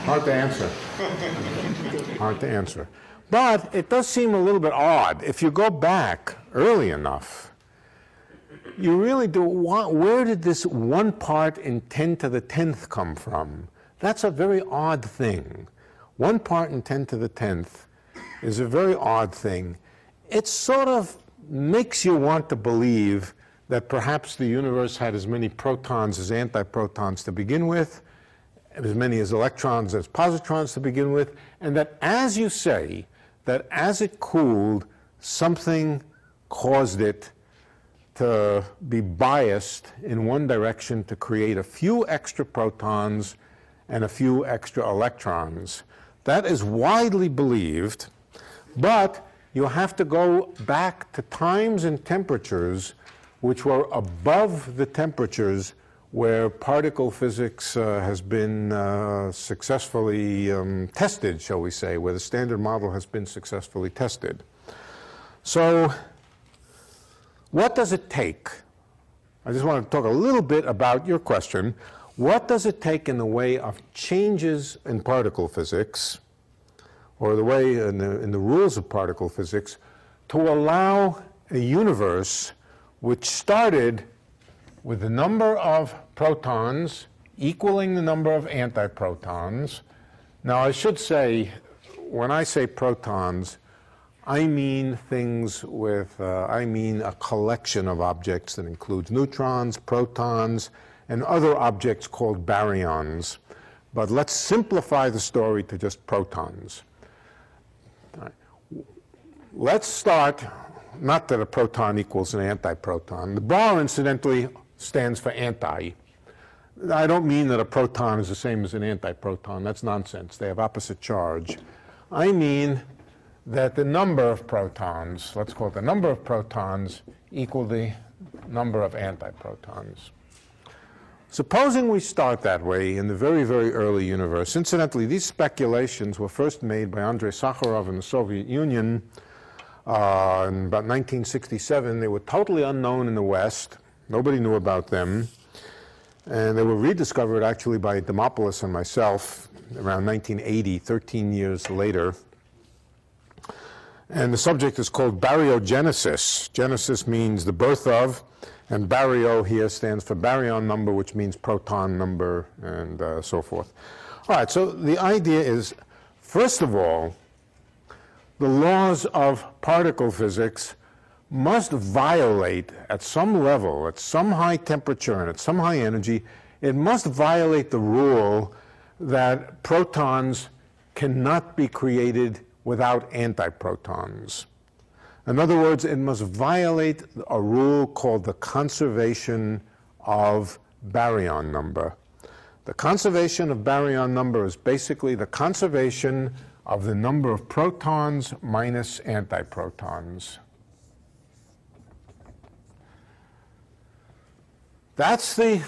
Hard to answer. Hard to answer. But it does seem a little bit odd. If you go back early enough, you really do want, where did this 1 part in 10 to the 10th come from? That's a very odd thing. 1 part in 10 to the 10th is a very odd thing. It sort of makes you want to believe that perhaps the universe had as many protons as antiprotons to begin with, and as many as electrons as positrons to begin with, and that as you say, that as it cooled, something caused it to be biased in one direction to create a few extra protons and a few extra electrons. That is widely believed, but you have to go back to times and temperatures which were above the temperatures where particle physics has been successfully tested, shall we say, where the Standard Model has been successfully tested. So what does it take? I just want to talk a little bit about your question. What does it take in the way of changes in particle physics, or the way in the rules of particle physics, to allow a universe which started with the number of protons equaling the number of antiprotons? Now, I should say, when I say protons, I mean things with, I mean a collection of objects that includes neutrons, protons, and other objects called baryons. But let's simplify the story to just protons. All right. Let's start, not that a proton equals an antiproton. The bar, incidentally, stands for anti. I don't mean that a proton is the same as an antiproton. That's nonsense. They have opposite charge. I mean that the number of protons, let's call it the number of protons, equal the number of antiprotons. Supposing we start that way in the very, very early universe. Incidentally, these speculations were first made by Andrei Sakharov in the Soviet Union in about 1967. They were totally unknown in the West. Nobody knew about them. And they were rediscovered actually by Dimopoulos and myself around 1980, 13 years later. And the subject is called baryogenesis. Genesis means the birth of, and baryo here stands for baryon number, which means proton number, and so forth. All right, so the idea is, first of all, the laws of particle physics must violate at some level, at some high temperature and at some high energy, it must violate the rule that protons cannot be created without antiprotons. In other words, it must violate a rule called the conservation of baryon number. The conservation of baryon number is basically the conservation of the number of protons minus antiprotons. That's the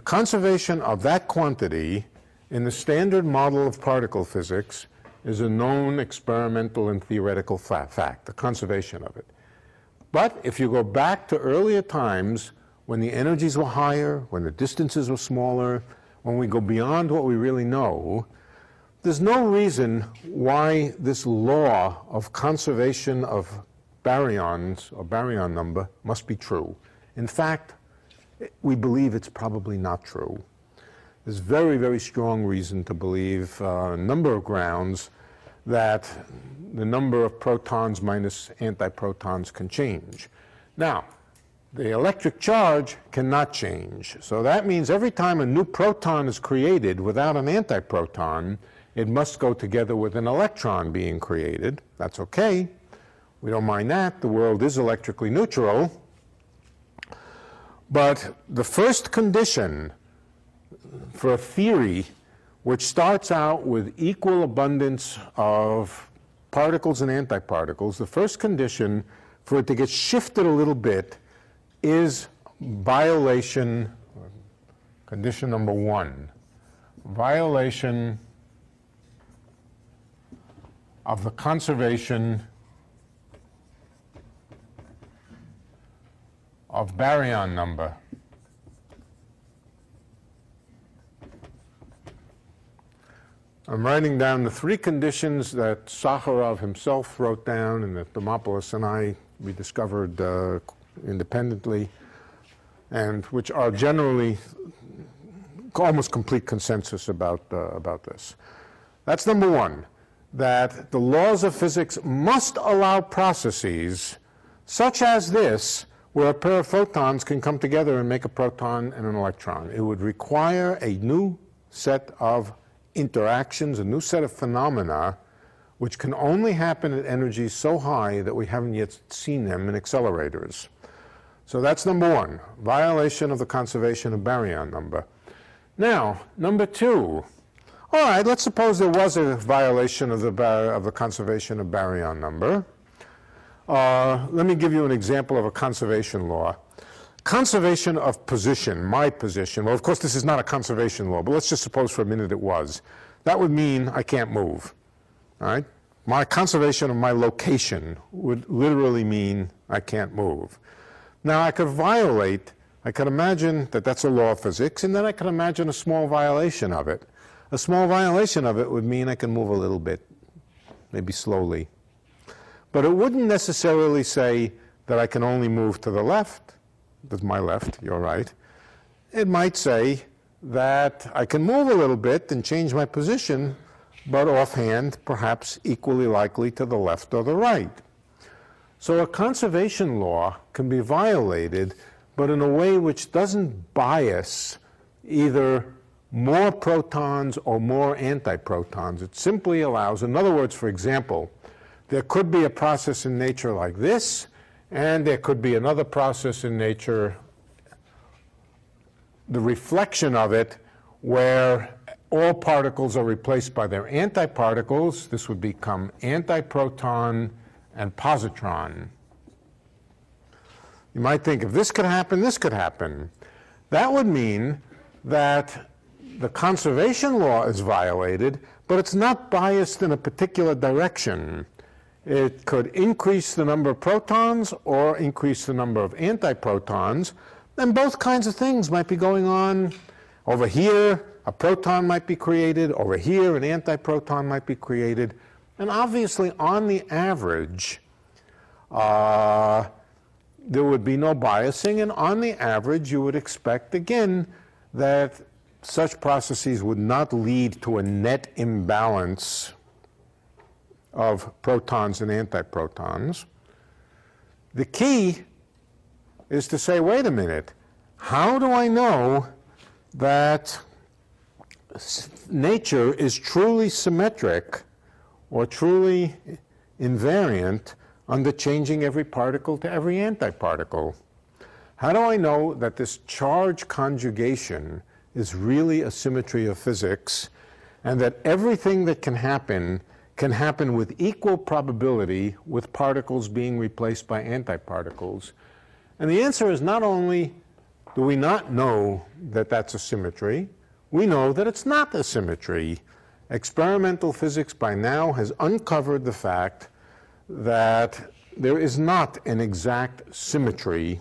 conservation of that quantity in the Standard Model of particle physics is a known experimental and theoretical fact, the conservation of it. But if you go back to earlier times when the energies were higher, when the distances were smaller, when we go beyond what we really know, there's no reason why this law of conservation of baryons or baryon number must be true. In fact, we believe it's probably not true. There's very, very strong reason to believe, a number of grounds, that the number of protons minus antiprotons can change. Now, the electric charge cannot change. So that means every time a new proton is created without an antiproton, it must go together with an electron being created. That's okay. We don't mind that. The world is electrically neutral. But the first condition for a theory which starts out with equal abundance of particles and antiparticles, the first condition for it to get shifted a little bit is violation, condition number one, violation of the conservation of baryon number. I'm writing down the three conditions that Sakharov himself wrote down and that Dimopoulos and we discovered independently, and which are generally almost complete consensus about this. That's number one, that the laws of physics must allow processes such as this, where a pair of photons can come together and make a proton and an electron. It would require a new set of interactions, a new set of phenomena, which can only happen at energies so high that we haven't yet seen them in accelerators. So that's number one, violation of the conservation of baryon number. Now, number two, all right, let's suppose there was a violation of the conservation of baryon number. Let me give you an example of a conservation law. conservation of position, my position, well, of course, this is not a conservation law, but let's just suppose for a minute it was. That would mean I can't move, all right? My conservation of my location would literally mean I can't move. Now, I could imagine that that's a law of physics, and then I could imagine a small violation of it. A small violation of it would mean I can move a little bit, maybe slowly. But it wouldn't necessarily say that I can only move to the left. That's my left, your right. It might say that I can move a little bit and change my position, but offhand, perhaps equally likely to the left or the right. So a conservation law can be violated, but in a way which doesn't bias either more protons or more antiprotons. It simply allows, in other words, for example, there could be a process in nature like this, and there could be another process in nature, the reflection of it, where all particles are replaced by their antiparticles. This would become antiproton and positron. You might think if this could happen, this could happen. That would mean that the conservation law is violated, but it's not biased in a particular direction. It could increase the number of protons or increase the number of antiprotons, and both kinds of things might be going on. Over here, a proton might be created. Over here, an antiproton might be created. And obviously, on the average, there would be no biasing, and on the average, you would expect, again, that such processes would not lead to a net imbalance of protons and antiprotons. The key is to say, wait a minute, how do I know that nature is truly symmetric or truly invariant under changing every particle to every antiparticle? How do I know that this charge conjugation is really a symmetry of physics, and that everything that can happen with equal probability with particles being replaced by antiparticles? And the answer is, not only do we not know that that's a symmetry, we know that it's not a symmetry. Experimental physics by now has uncovered the fact that there is not an exact symmetry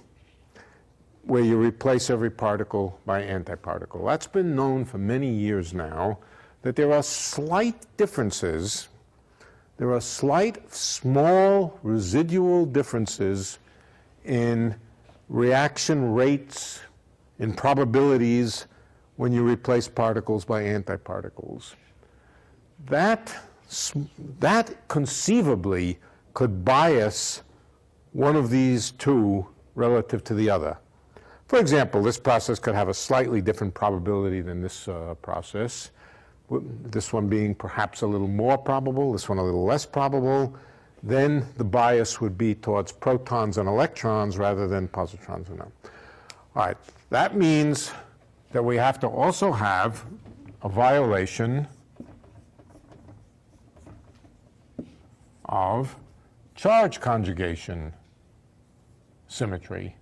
where you replace every particle by antiparticle. That's been known for many years now, that there are slight differences. There are slight, small, residual differences in reaction rates, in probabilities, when you replace particles by antiparticles. That conceivably could bias one of these two relative to the other. For example, this process could have a slightly different probability than this process, this one being perhaps a little more probable, this one a little less probable. Then the bias would be towards protons and electrons rather than positrons and neutrons. All right, that means that we have to also have a violation of charge conjugation symmetry.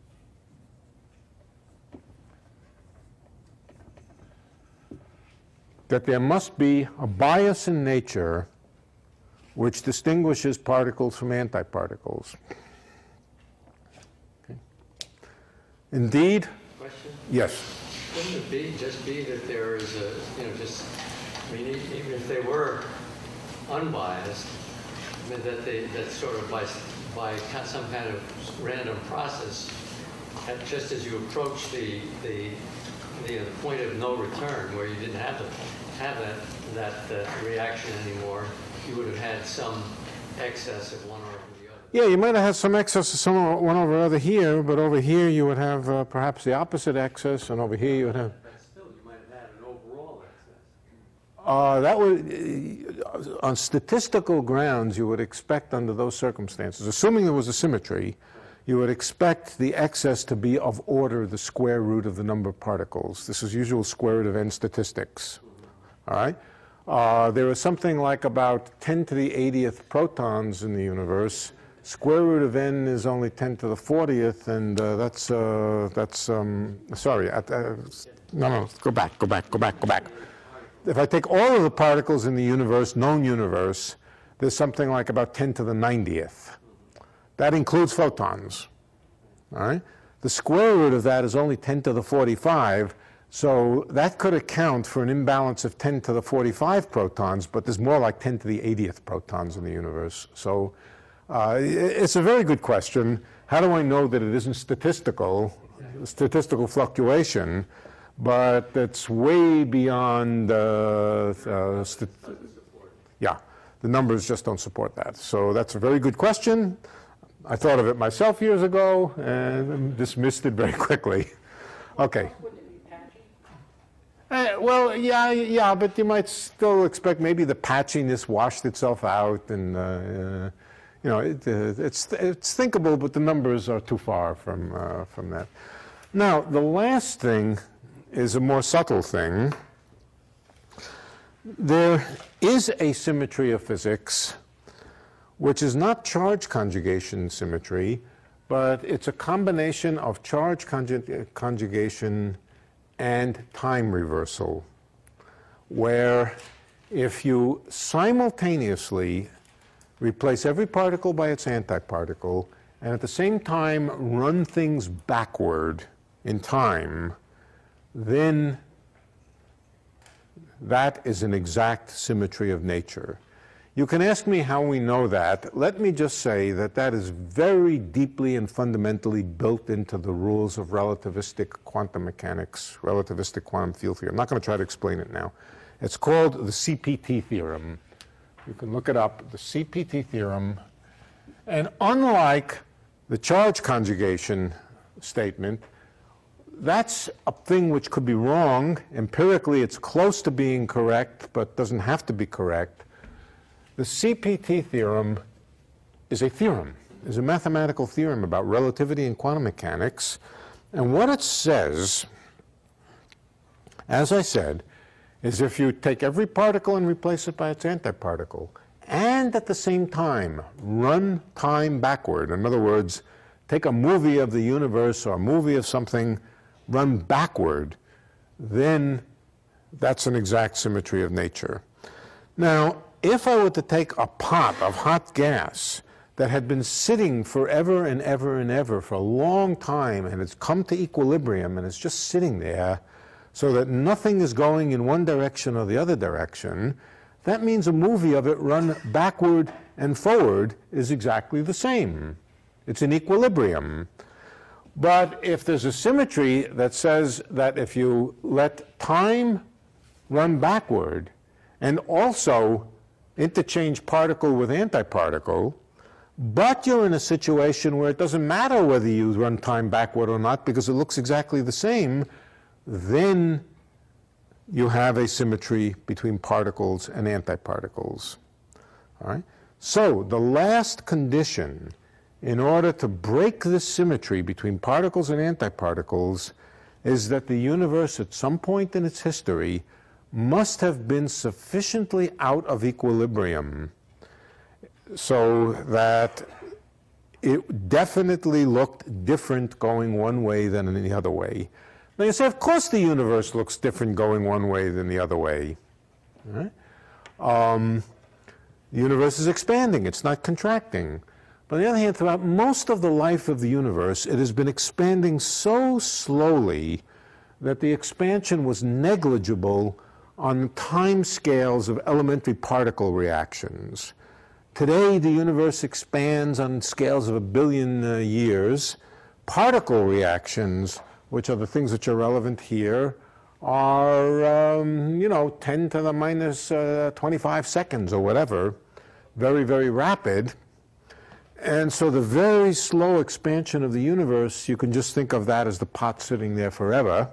That there must be a bias in nature which distinguishes particles from antiparticles. Okay. Indeed. Question? Yes. Wouldn't it just be that there is a, even if they were unbiased, I mean, that sort of by some kind of random process, just as you approach the point of no return, where you didn't have that reaction anymore, you would have had some excess of one over the other. Yeah, you might have had some excess of one over the other here, but over here you would have perhaps the opposite excess, and over here you would have. But still, you might have had an overall excess. That would, on statistical grounds, you would expect under those circumstances, assuming there was a symmetry, you would expect the excess to be of order the square root of the number of particles. This is usual square root of n statistics. All right? There is something like about 10 to the 80th protons in the universe, square root of n is only 10 to the 40th, and sorry, no, go back. If I take all of the particles in the universe, known universe, there's something like about 10 to the 90th. That includes photons, all right? The square root of that is only 10 to the 45, so that could account for an imbalance of 10 to the 45 protons, but there's more like 10 to the 80th protons in the universe. So it's a very good question. How do I know that it isn't statistical fluctuation, but it's way beyond, yeah, the numbers just don't support that. So that's a very good question. I thought of it myself years ago and dismissed it very quickly. Okay. Well, yeah, but you might still expect maybe the patchiness washed itself out, and you know, it's thinkable, but the numbers are too far from that. Now, the last thing is a more subtle thing. There is a symmetry of physics, which is not charge conjugation symmetry, but it's a combination of charge conjugation and time reversal, where if you simultaneously replace every particle by its antiparticle and at the same time run things backward in time, then that is an exact symmetry of nature. You can ask me how we know that. Let me just say that that is very deeply and fundamentally built into the rules of relativistic quantum mechanics, relativistic quantum field theory. I'm not going to try to explain it now. It's called the CPT theorem. You can look it up, the CPT theorem. And unlike the charge conjugation statement, that's a thing which could be wrong. Empirically, it's close to being correct, but doesn't have to be correct. The CPT theorem is a theorem, is a mathematical theorem about relativity and quantum mechanics. And what it says, as I said, is if you take every particle and replace it by its antiparticle, and at the same time run time backward, in other words, take a movie of the universe or a movie of something, run backward, then that's an exact symmetry of nature. Now, if I were to take a pot of hot gas that had been sitting forever and ever and ever for a long time, and it's come to equilibrium and it's just sitting there so that nothing is going in one direction or the other direction, that means a movie of it run backward and forward is exactly the same. It's in equilibrium. But if there's a symmetry that says that if you let time run backward and also interchange particle with antiparticle, but you're in a situation where it doesn't matter whether you run time backward or not because it looks exactly the same, then you have a symmetry between particles and antiparticles. All right? So the last condition in order to break this symmetry between particles and antiparticles is that the universe at some point in its history must have been sufficiently out of equilibrium so that it definitely looked different going one way than in the other way. Now you say, of course the universe looks different going one way than the other way. Right? The universe is expanding, it's not contracting. But on the other hand, throughout most of the life of the universe, it has been expanding so slowly that the expansion was negligible on time scales of elementary particle reactions. Today, the universe expands on scales of 1 billion years. Particle reactions, which are the things which are relevant here, are, 10 to the minus 25 seconds or whatever, very, very rapid. And so the very slow expansion of the universe, you can just think of that as the pot sitting there forever.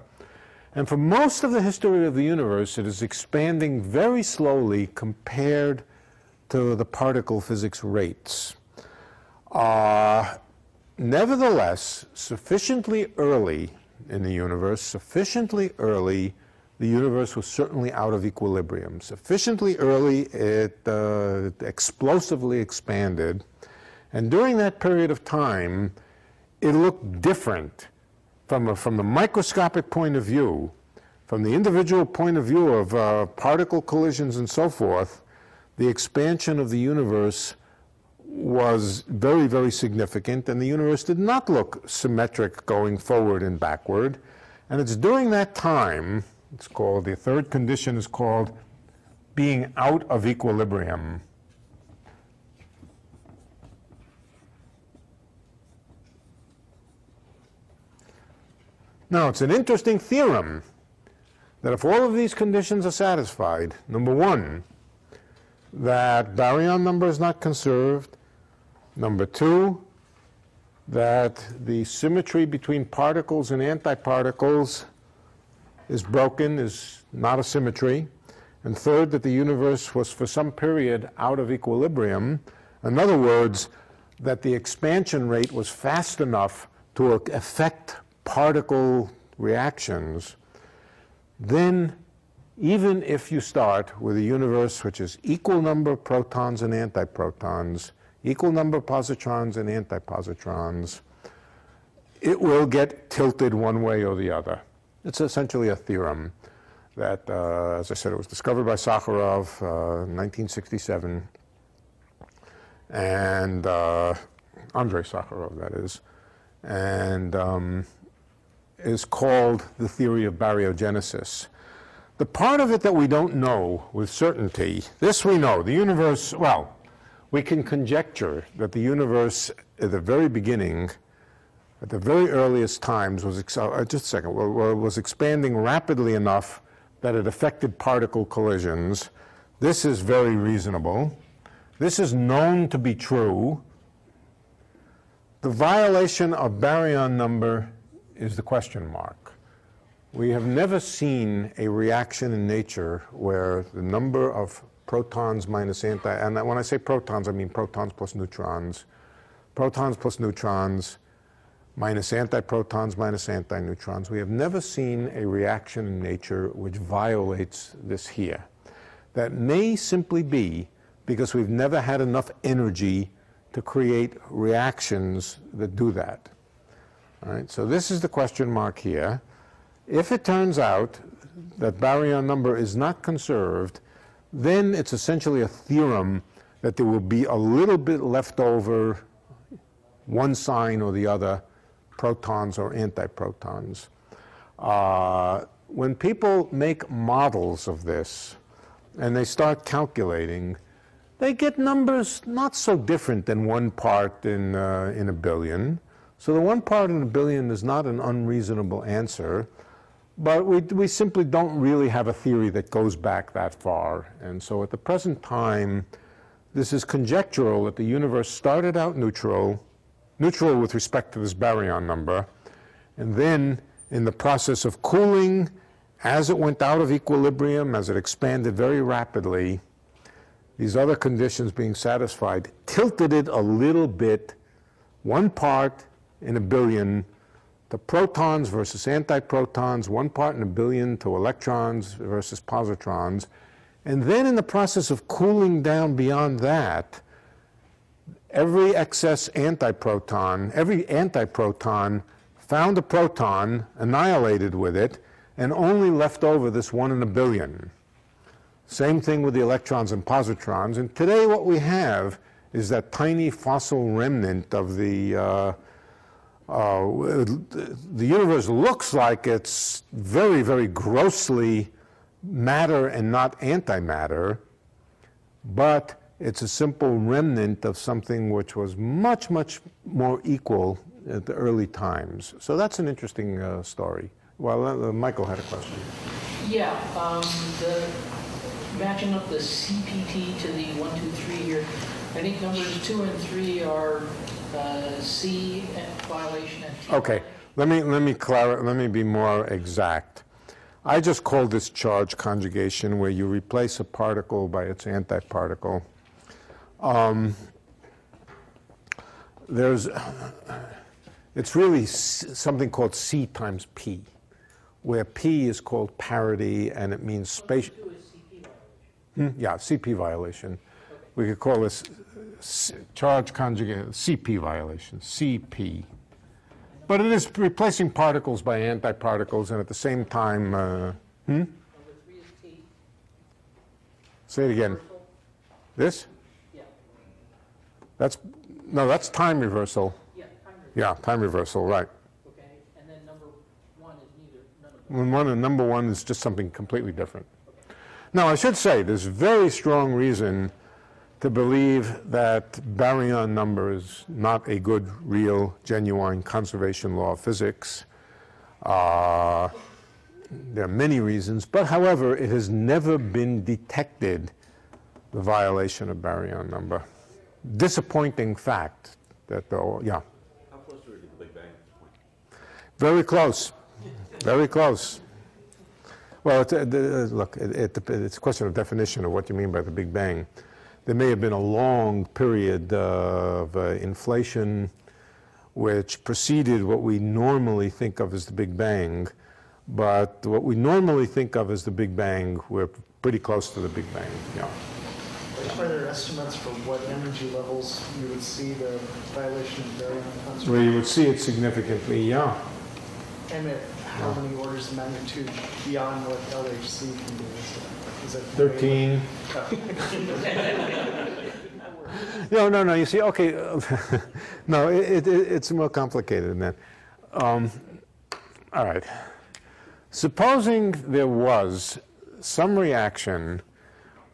And for most of the history of the universe, it is expanding very slowly compared to the particle physics rates. Nevertheless, sufficiently early in the universe, the universe was certainly out of equilibrium. Sufficiently early, it explosively expanded. And during that period of time, it looked different from the microscopic point of view, from the individual point of view of particle collisions and so forth. The expansion of the universe was very, very significant, and the universe did not look symmetric going forward and backward. And it's during that time, it's called, the third condition is called being out of equilibrium. Now, it's an interesting theorem that if all of these conditions are satisfied, number one, that baryon number is not conserved, number two, that the symmetry between particles and antiparticles is broken, is not a symmetry, and third, that the universe was for some period out of equilibrium. In other words, that the expansion rate was fast enough to affect particle reactions. Then, even if you start with a universe which is equal number of protons and antiprotons, equal number of positrons and antipositrons, it will get tilted one way or the other. It's essentially a theorem that, as I said, it was discovered by Sakharov, 1967, and Andrei Sakharov, that is, and is called the theory of baryogenesis. The part of it that we don't know with certainty, this we know, the universe, well, we can conjecture that the universe at the very beginning, at the very earliest times, was, just a second, was expanding rapidly enough that it affected particle collisions. This is very reasonable. This is known to be true. The violation of baryon number is the question mark. We have never seen a reaction in nature where the number of protons minus and when I say protons, I mean protons plus neutrons minus antiprotons minus antineutrons. We have never seen a reaction in nature which violates this here. That may simply be because we've never had enough energy to create reactions that do that. All right, so this is the question mark here. If it turns out that baryon number is not conserved, then it's essentially a theorem that there will be a little bit left over, one sign or the other, protons or antiprotons. When people make models of this and they start calculating, they get numbers not so different than 1 part in a billion. So the 1 part in a billion is not an unreasonable answer, but we simply don't really have a theory that goes back that far. And so at the present time, this is conjectural that the universe started out neutral with respect to this baryon number, and then in the process of cooling, as it went out of equilibrium, as it expanded very rapidly, these other conditions being satisfied tilted it a little bit, 1 part in a billion to protons versus antiprotons, 1 part in a billion to electrons versus positrons. And then in the process of cooling down beyond that, every excess antiproton, every antiproton found a proton, annihilated with it, and only left over this 1 in a billion. Same thing with the electrons and positrons. And today what we have is that tiny fossil remnant of the universe looks like it's very, very grossly matter and not antimatter, but it's a simple remnant of something which was much, much more equal at the early times. So that's an interesting story. Well, Michael had a question. Yeah, matching up the CPT to the 1, 2, 3 here. I think numbers 2 and 3 are C violation and T. Okay, let me be more exact. I just call this charge conjugation, where you replace a particle by its antiparticle. It's really something called C times P, where P is called parity, and it means spatial. CP violation. Yeah, CP violation. Okay. We could call this charge conjugate, CP violation, CP. But it is replacing particles by antiparticles, and at the same time, Number 3 is T. say it again. This? Yeah, That's time reversal. yeah, time reversal. Yeah, time reversal, right. Okay, and then number 1 is none of them. When one and number one is just something completely different. Now, I should say there's very strong reason to believe that baryon number is not a good, real, genuine conservation law of physics. There are many reasons, but however, it has never been detected, the violation of baryon number. Disappointing fact that, yeah. How close are we to the Big Bang at this point? Very close, very close. Well, look, it's a question of definition of what you mean by the Big Bang. There may have been a long period of inflation which preceded what we normally think of as the Big Bang, but what we normally think of as the Big Bang, we're pretty close to the Big Bang, yeah. Are there estimates for what energy levels you would see the violation of baryon conservation? Where you would see it significantly, yeah. And at how many orders of magnitude beyond what LHC can do? Is it 13. No, you see, okay, no, it's more complicated than that. All right. Supposing there was some reaction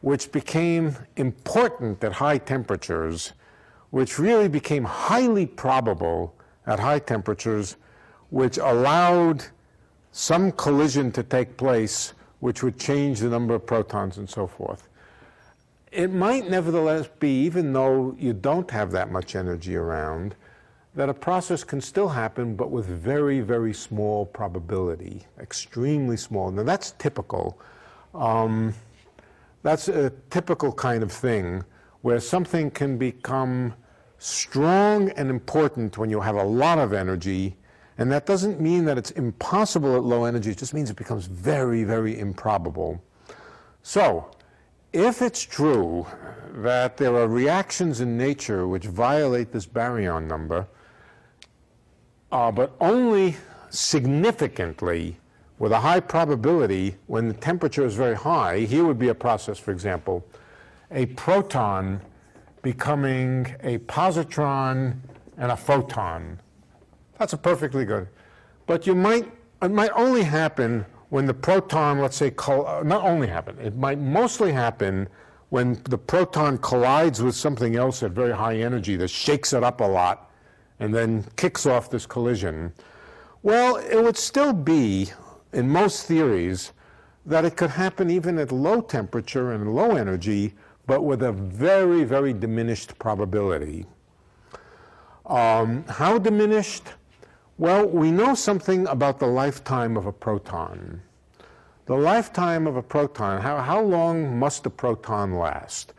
which became important at high temperatures, which really became highly probable at high temperatures, which allowed some collision to take place, which would change the number of protons and so forth. It might nevertheless be, even though you don't have that much energy around, that a process can still happen, but with very, very small probability, extremely small. Now that's typical. That's a typical kind of thing where something can become strong and important when you have a lot of energy, and that doesn't mean that it's impossible at low energy, it just means it becomes very, very improbable. So, if it's true that there are reactions in nature which violate this baryon number, but only significantly with a high probability when the temperature is very high, here would be a process, for example, a proton becoming a positron and a photon. That's a perfectly good. But it might only happen when the proton, let's say, not only happen, it might mostly happen when the proton collides with something else at very high energy that shakes it up a lot and then kicks off this collision. Well, it would still be, in most theories, that it could happen even at low temperature and low energy, but with a very, very diminished probability. How diminished? Well, we know something about the lifetime of a proton. The lifetime of a proton, how long must a proton last?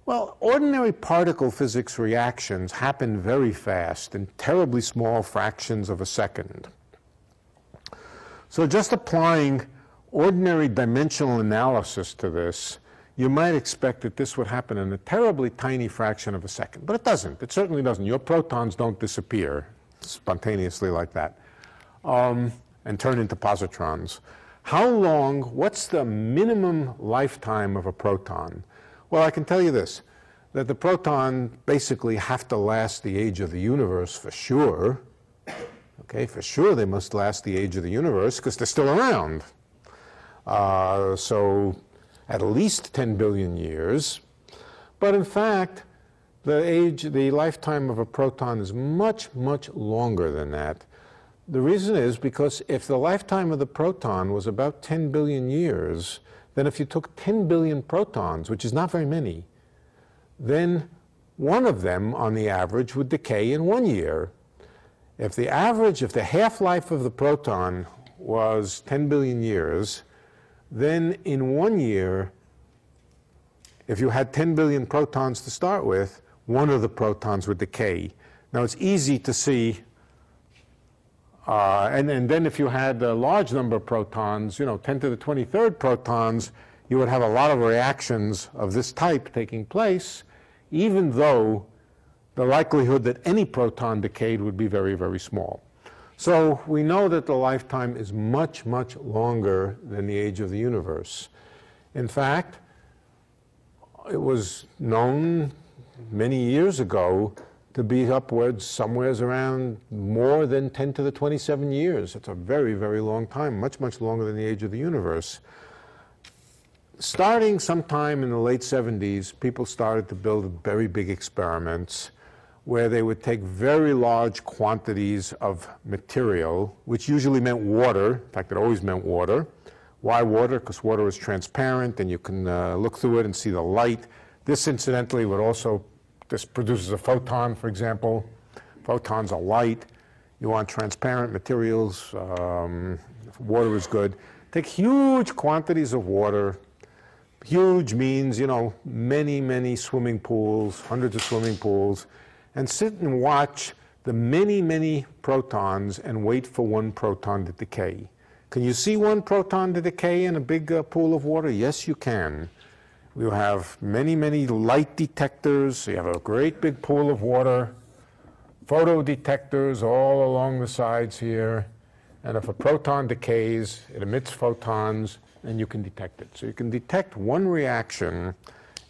Well, ordinary particle physics reactions happen very fast in terribly small fractions of a second. So just applying ordinary dimensional analysis to this, you might expect that this would happen in a terribly tiny fraction of a second. But it doesn't. It certainly doesn't. Your protons don't disappear spontaneously like that and turn into positrons. How long, what's the minimum lifetime of a proton? Well, I can tell you this, that the proton basically have to last the age of the universe for sure. Okay, for sure they must last the age of the universe because they're still around. So at least 10 billion years. But in fact, the lifetime of a proton is much, much longer than that. The reason is because if the lifetime of the proton was about 10 billion years, then if you took 10 billion protons, which is not very many, then one of them, on the average, would decay in 1 year. If the half-life of the proton was 10 billion years, then in 1 year, if you had 10 billion protons to start with, one of the protons would decay. Now, it's easy to see, and then if you had a large number of protons, 10 to the 23rd protons, you would have a lot of reactions of this type taking place. even though the likelihood that any proton decayed would be very, very small. So we know that the lifetime is much, much longer than the age of the universe. In fact, it was known many years ago to be upwards somewhere around more than 10 to the 27 years. It's a very, very long time, much, much longer than the age of the universe. Starting sometime in the late 70s, people started to build very big experiments where they would take very large quantities of material, which usually meant water. In fact, it always meant water. Why water? Because water is transparent and you can look through it and see the light. This, incidentally, would also, this produces a photon, for example. Photons are light. You want transparent materials. Water is good. Take huge quantities of water. Huge means, you know, many, many swimming pools, hundreds of swimming pools, and sit and watch the many, many protons and wait for one proton to decay. Can you see one proton to decay in a big pool of water? Yes, you can. You have many, many light detectors. You have a great big pool of water, photodetectors all along the sides here. And if a proton decays, it emits photons, and you can detect it. So you can detect one reaction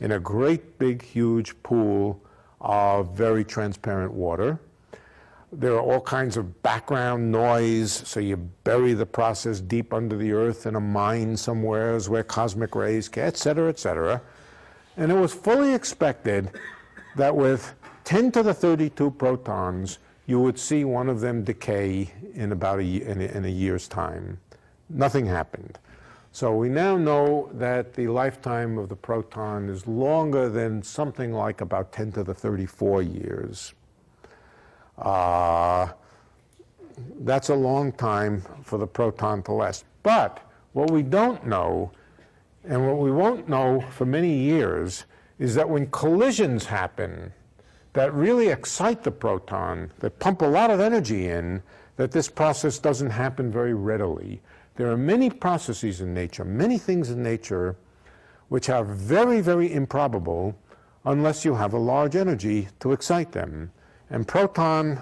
in a great big, huge pool of very transparent water. There are all kinds of background noise, so you bury the process deep under the earth in a mine somewhere where cosmic rays, et cetera, et cetera. And it was fully expected that with 10 to the 32 protons, you would see one of them decay in about in a year's time. Nothing happened. So we now know that the lifetime of the proton is longer than something like about 10 to the 34 years. That's a long time for the proton to last. But what we don't know, and what we won't know for many years, is that when collisions happen that really excite the proton, that pump a lot of energy in, that this process doesn't happen very readily. There are many processes in nature, many things in nature, which are very, very improbable unless you have a large energy to excite them. And proton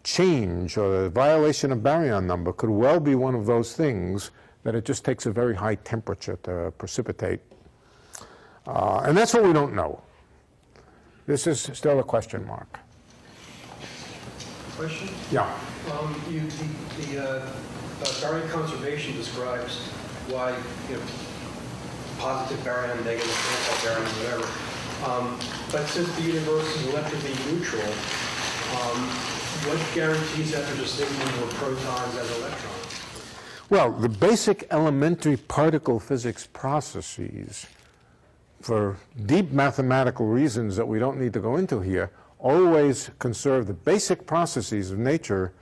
change, or the violation of baryon number, could well be one of those things that it just takes a very high temperature to precipitate. And that's what we don't know. This is still a question mark. Question? Yeah. The baryon conservation describes why, you know, positive baryon, negative anti-baryon, whatever. But since the universe is electrically neutral, what guarantees that there's the same number of protons as electrons? Well, the basic elementary particle physics processes, for deep mathematical reasons that we don't need to go into here, always conserve the basic processes of nature,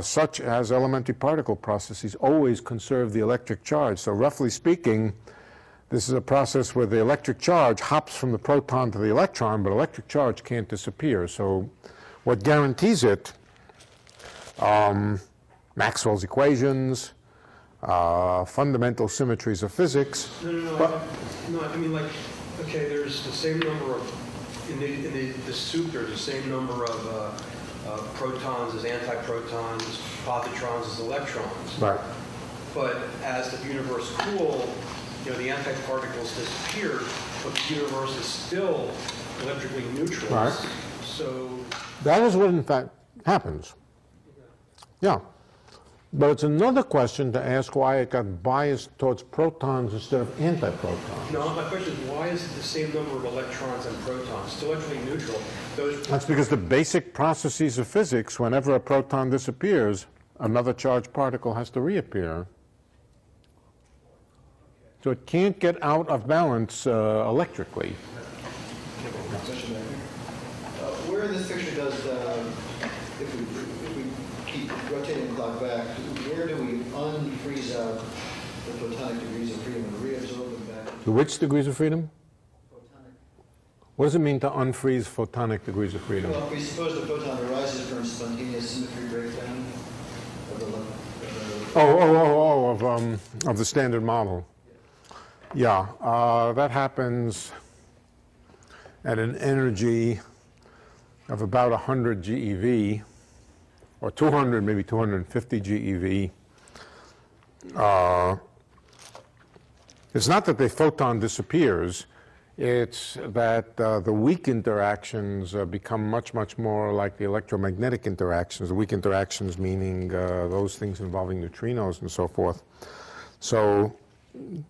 such as elementary particle processes, always conserve the electric charge. So roughly speaking, this is a process where the electric charge hops from the proton to the electron, but electric charge can't disappear. So what guarantees it? Maxwell's equations, fundamental symmetries of physics. No, I mean, like, okay, there's the same number of, in the soup, there's the same number of protons as antiprotons, positrons as electrons. Right. But as the universe cooled, you know, the antiparticles disappeared, but the universe is still electrically neutral. Right. So that is what, in fact, happens. Yeah. But it's another question to ask why it got biased towards protons instead of antiprotons. no, my question is, why is it the same number of electrons and protons? Still electrically neutral. That's because the basic processes of physics, whenever a proton disappears, another charged particle has to reappear. So it can't get out of balance electrically. Where in this picture does, if we keep rotating the clock back, where do we unfreeze out the photonic degrees of freedom and reabsorb them back? To which degrees of freedom? Photonic. What does it mean to unfreeze photonic degrees of freedom? Well, if we suppose the photon arises from spontaneous symmetry breakdown of the Of the standard model. Yeah, that happens at an energy of about 100 GeV, or 200, maybe 250 GeV, it's not that the photon disappears, it's that the weak interactions become much, much more like the electromagnetic interactions. The weak interactions meaning those things involving neutrinos and so forth. So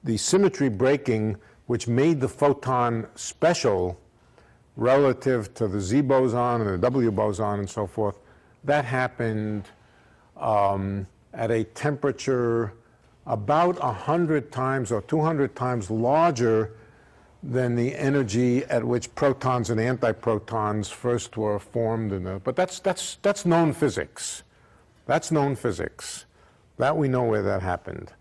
the symmetry breaking, which made the photon special relative to the Z boson and the W boson and so forth, that happened at a temperature about 100 times or 200 times larger than the energy at which protons and antiprotons first were formed in the, but that's known physics. That's known physics. That we know where that happened.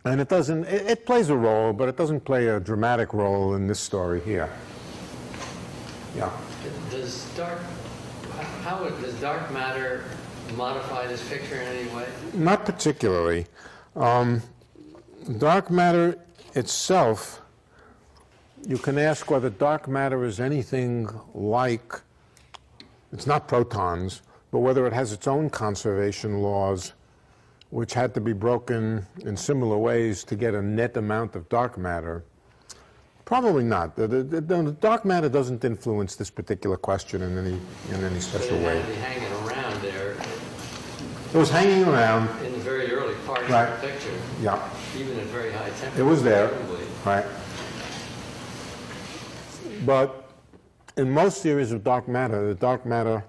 And it doesn't, it plays a role, but it doesn't play a dramatic role in this story here. Yeah. Does dark matter modify this picture in any way? Not particularly. Dark matter itself, you can ask whether dark matter is anything like, it's not protons, but whether it has its own conservation laws, which had to be broken in similar ways to get a net amount of dark matter. Probably not. The dark matter doesn't influence this particular question in any special way. It had to be hanging around there. It was hanging around. In the very early part of Right. the picture. Yeah. Even at very high temperature. It was there. Probably. Right. But in most theories of dark matter, the dark matter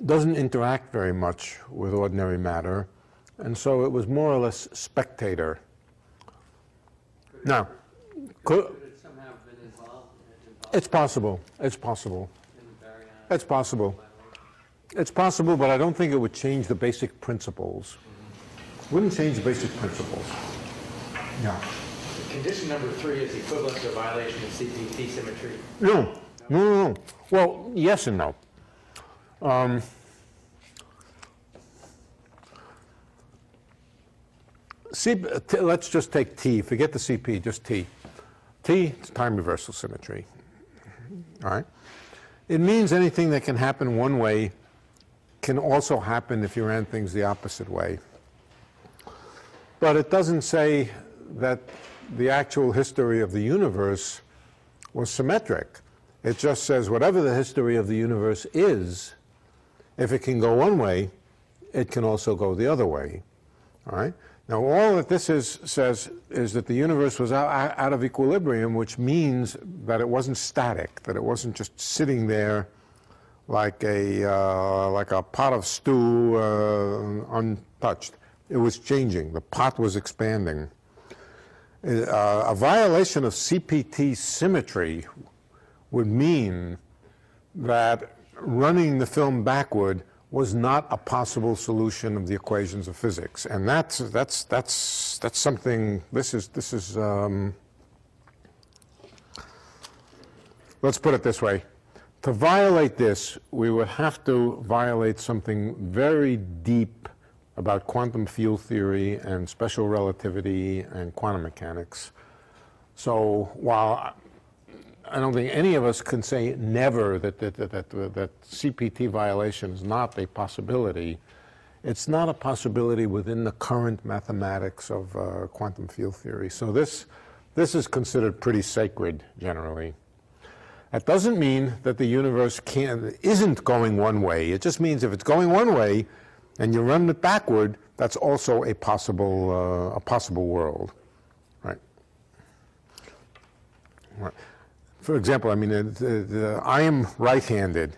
doesn't interact very much with ordinary matter, and so it was more or less spectator. Now, Could it somehow have been involved? It's possible. It's possible. In the baryon? It's possible. It's possible, but I don't think it would change the basic principles. Wouldn't change the basic principles. Yeah. Condition number 3 is equivalent to a violation of CPT symmetry. No. Well, yes and no. Let's just take T. Forget the CP, just T. T is time reversal symmetry. All right? It means anything that can happen one way can also happen if you ran things the opposite way. But it doesn't say that the actual history of the universe was symmetric. It just says whatever the history of the universe is, if it can go one way, it can also go the other way. All right? Now, all that this says is that the universe was out of equilibrium, which means that it wasn't static, that it wasn't just sitting there like a pot of stew untouched. It was changing. The pot was expanding. A violation of CPT symmetry would mean that running the film backward was not a possible solution of the equations of physics, and that's something. This is. Let's put it this way: to violate this, we would have to violate something very deep about quantum field theory and special relativity and quantum mechanics. So while I don't think any of us can say never that CPT violation is not a possibility. It's not a possibility within the current mathematics of quantum field theory. So this is considered pretty sacred generally. That doesn't mean that the universe isn't going one way. It just means if it's going one way and you run it backward, that's also a possible world, right? Right. For example, I mean, I am right-handed,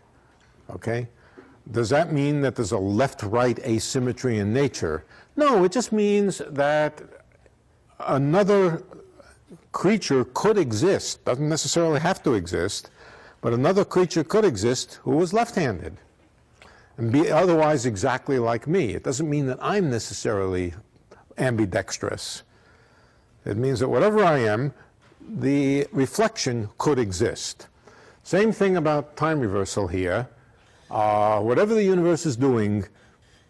okay? Does that mean that there's a left-right asymmetry in nature? No, it just means that another creature could exist, doesn't necessarily have to exist, but another creature could exist who was left-handed and be otherwise exactly like me. It doesn't mean that I'm necessarily ambidextrous. It means that whatever I am, the reflection could exist. Same thing about time reversal here. Whatever the universe is doing,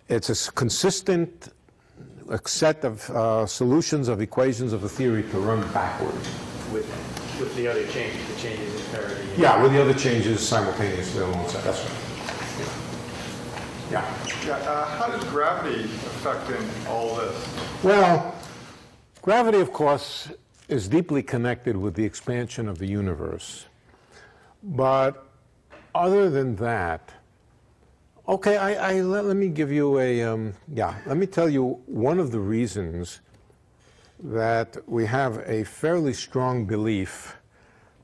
it's a consistent set of solutions of equations of the theory to run backward. with the other changes, the changes in parity. Yeah, with the other changes simultaneously alongside. That's right. Yeah. How does gravity affect in all this? Well, gravity, of course, is deeply connected with the expansion of the universe. But other than that, okay, let me give you let me tell you one of the reasons that we have a fairly strong belief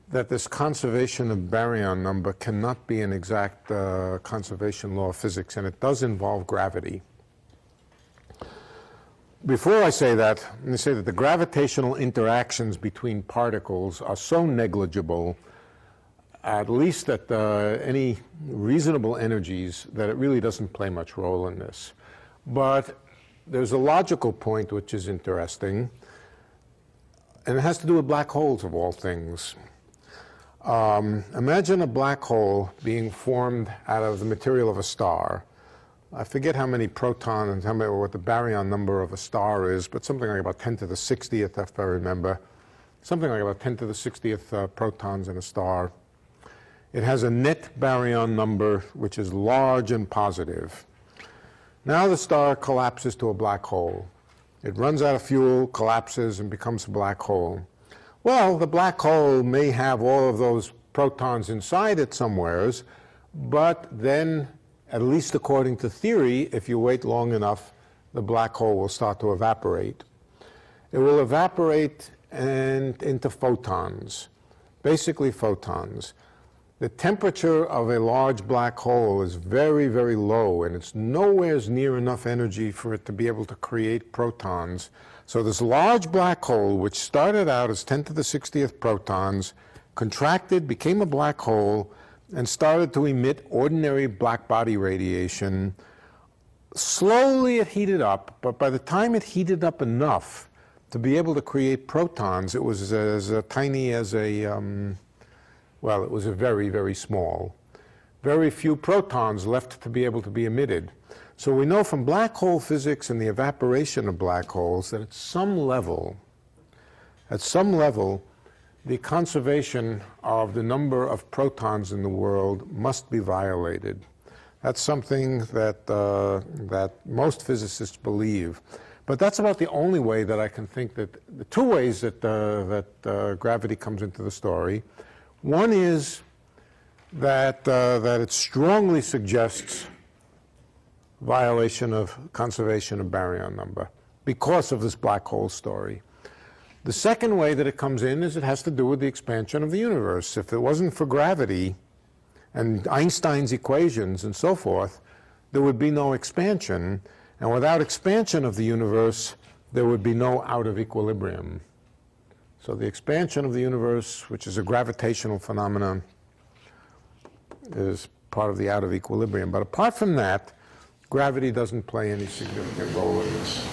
that this conservation of baryon number cannot be an exact conservation law of physics, and it does involve gravity. Before I say that, let me say that the gravitational interactions between particles are so negligible, at least at any reasonable energies, that it really doesn't play much role in this. But there's a logical point which is interesting, and it has to do with black holes of all things. Imagine a black hole being formed out of the material of a star. I forget how many protons, what the baryon number of a star is, but something like about 10 to the 60th, if I remember. Something like about 10 to the 60th protons in a star. It has a net baryon number which is large and positive. Now the star collapses to a black hole. It runs out of fuel, collapses, and becomes a black hole. Well, the black hole may have all of those protons inside it somewheres, but then, at least according to theory, if you wait long enough, the black hole will start to evaporate. It will evaporate into photons, basically photons. The temperature of a large black hole is very, very low, and it's nowhere near enough energy for it to be able to create protons. So this large black hole, which started out as 10 to the 60th protons, contracted, became a black hole, and started to emit ordinary black body radiation. Slowly it heated up, but by the time it heated up enough to be able to create protons, it was as tiny as well, it was a very, very small. Very few protons left to be able to be emitted. So we know from black hole physics and the evaporation of black holes that at some level, the conservation of the number of protons in the world must be violated. That's something that, that most physicists believe. But that's about the only way that I can think that, the two ways that, gravity comes into the story. One is that, that it strongly suggests violation of conservation of baryon number because of this black hole story. The second way that it comes in is it has to do with the expansion of the universe. If it wasn't for gravity and Einstein's equations and so forth, there would be no expansion. And without expansion of the universe, there would be no out of equilibrium. So the expansion of the universe, which is a gravitational phenomenon, is part of the out of equilibrium. But apart from that, gravity doesn't play any significant role in this.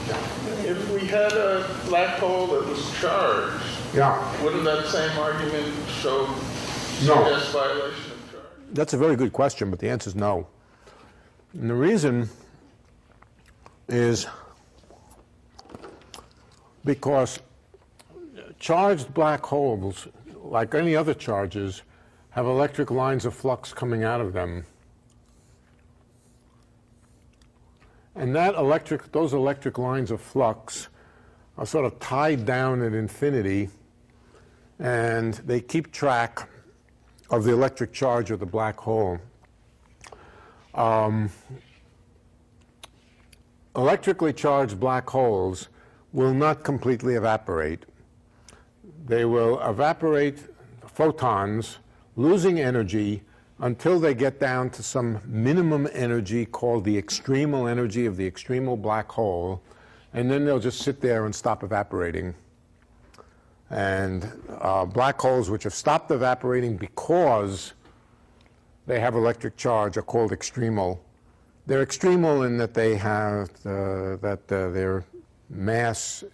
If we had a black hole that was charged, wouldn't that same argument suggest violation of charge? That's a very good question, but the answer is no. And the reason is because charged black holes, like any other charges, have electric lines of flux coming out of them. And those electric lines of flux are sort of tied down at infinity, and they keep track of the electric charge of the black hole. Electrically charged black holes will not completely evaporate. They will evaporate photons, losing energy, until they get down to some minimum energy called the extremal energy of the extremal black hole, and then they'll just sit there and stop evaporating. And black holes which have stopped evaporating because they have electric charge are called extremal. They're extremal in that they have their mass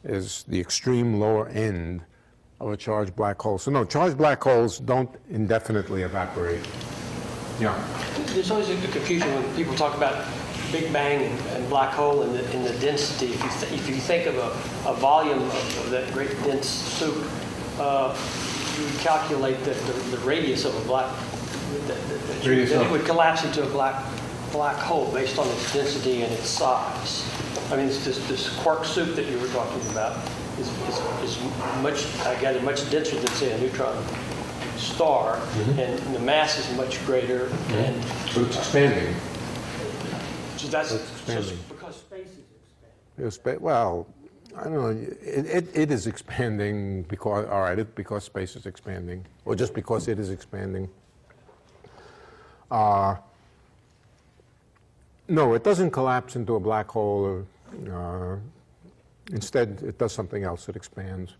is the extreme lower end of a charged black hole. So no, charged black holes don't indefinitely evaporate. Yeah. There's always a confusion when people talk about Big Bang and black hole and the density. If you think of a volume of that great dense soup, would calculate the radius of a black, that it would collapse into a black hole based on its density and its size. I mean, this quark soup that you were talking about is much, I gather, much denser than, say, a neutron star, and the mass is much greater. And but it's expanding. So that's expanding. because space is expanding. Well, I don't know. It is expanding because, all right, because space is expanding, or just because it is expanding. No, it doesn't collapse into a black hole. Instead, it does something else. It expands.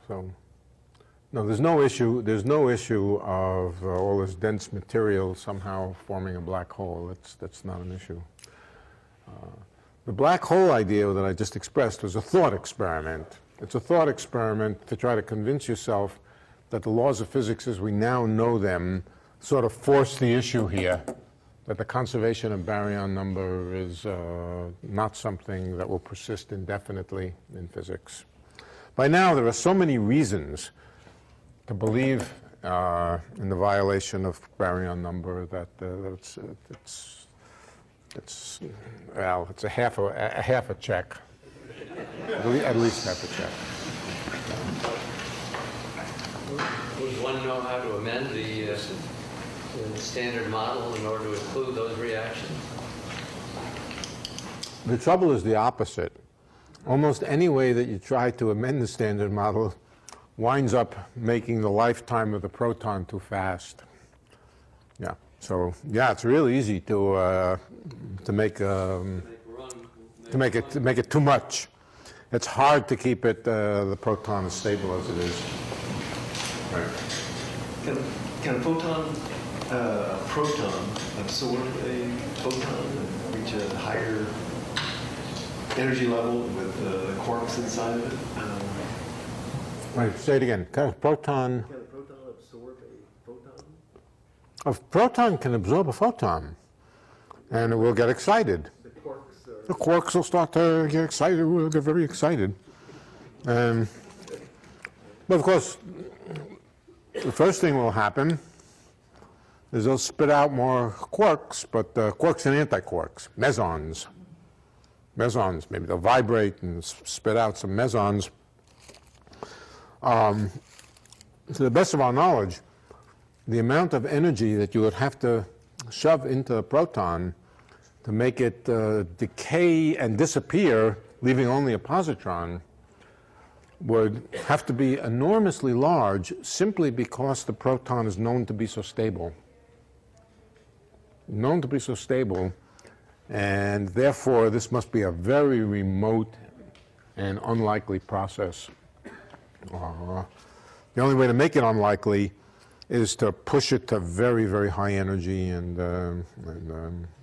So, no, there's no issue. There's no issue of all this dense material somehow forming a black hole. That's not an issue. The black hole idea that I just expressed was a thought experiment. It's a thought experiment to try to convince yourself that the laws of physics as we now know them sort of force the issue here, that the conservation of baryon number is not something that will persist indefinitely in physics. By now, there are so many reasons to believe in the violation of baryon number that it's a half a check, at least half a check. Would one know how to amend the standard model in order to include those reactions? The trouble is the opposite. Almost any way that you try to amend the standard model winds up making the lifetime of the proton too fast. Yeah. So yeah, it's real easy to make it too much. It's hard to keep it the proton as stable as it is. Right. Can a proton absorb a photon and reach a higher energy level with the quarks inside of it? Right. Say it again. Can a proton absorb a photon? A proton can absorb a photon, and it will get excited. The quarks will start to get excited. We'll get very excited. But of course, the first thing will happen is they'll spit out more quarks, but quarks and antiquarks, mesons. Mesons, maybe they'll vibrate and spit out some mesons. To the best of our knowledge, the amount of energy that you would have to shove into the proton to make it decay and disappear, leaving only a positron, would have to be enormously large simply because the proton is known to be so stable. Known to be so stable, and therefore this must be a very remote and unlikely process. The only way to make it unlikely is to push it to very, very high energy, and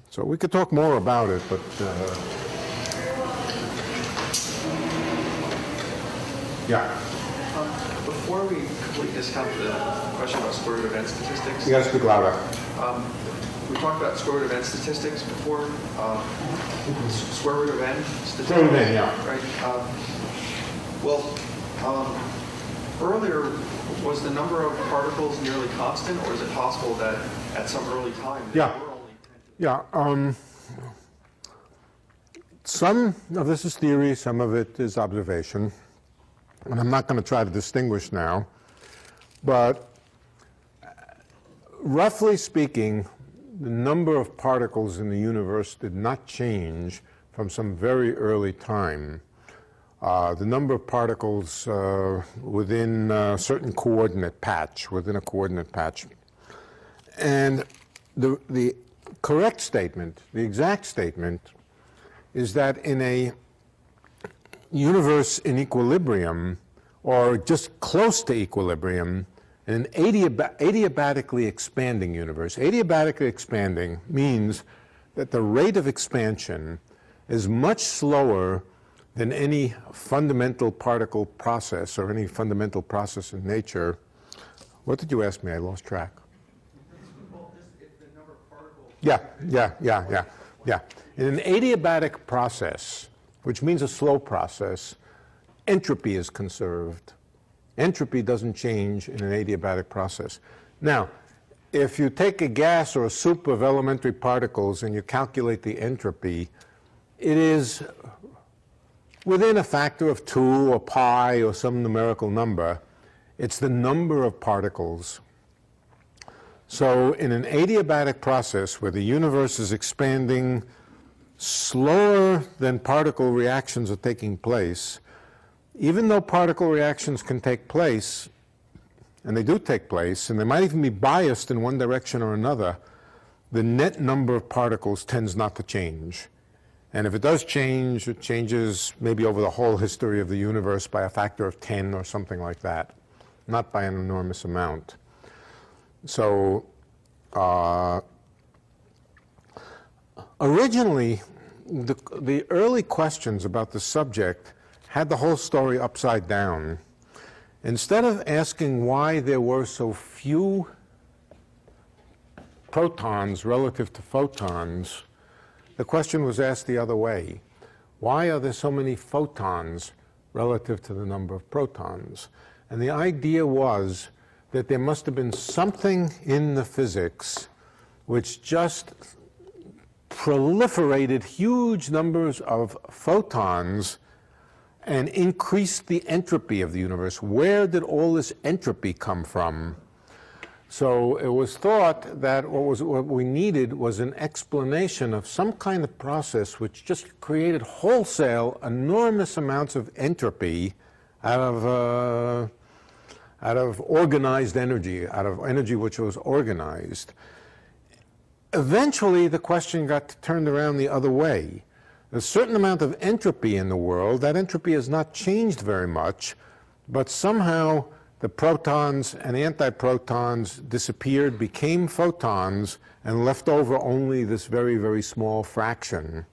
so we could talk more about it, but yeah. Before we completely discount the question about square root event statistics, You got to speak louder. We talked about square root event statistics before. Square root of n statistics. Square root of n, yeah. Right. Earlier, was the number of particles nearly constant, or is it possible that at some early time there were only 10? Yeah. Some of this is theory, some of it is observation, and I'm not going to try to distinguish now, but roughly speaking, the number of particles in the universe did not change from some very early time. The number of particles within a certain coordinate patch, within a coordinate patch. And the correct statement, the exact statement, is that in a universe in equilibrium, or just close to equilibrium, in an adiabatically expanding universe. Adiabatically expanding means that the rate of expansion is much slower than any fundamental particle process or any fundamental process in nature. What did you ask me? I lost track. Yeah. In an adiabatic process, which means a slow process, entropy is conserved. Entropy doesn't change in an adiabatic process. Now, if you take a gas or a soup of elementary particles and you calculate the entropy, it is within a factor of 2 or pi or some numerical number. It's the number of particles. So in an adiabatic process where the universe is expanding slower than particle reactions are taking place, even though particle reactions can take place, and they do take place, and they might even be biased in one direction or another, the net number of particles tends not to change. And if it does change, it changes maybe over the whole history of the universe by a factor of 10 or something like that, not by an enormous amount. So originally, the early questions about the subject had the whole story upside down. Instead of asking why there were so few protons relative to photons, the question was asked the other way. Why are there so many photons relative to the number of protons? And the idea was that there must have been something in the physics which just proliferated huge numbers of photons and increased the entropy of the universe. Where did all this entropy come from? So it was thought that what we needed was an explanation of some kind of process which just created wholesale enormous amounts of entropy out of organized energy, out of energy which was organized. Eventually, the question got turned around the other way. There's a certain amount of entropy in the world. That entropy has not changed very much, but somehow the protons and antiprotons disappeared, became photons, and left over only this very, very small fraction.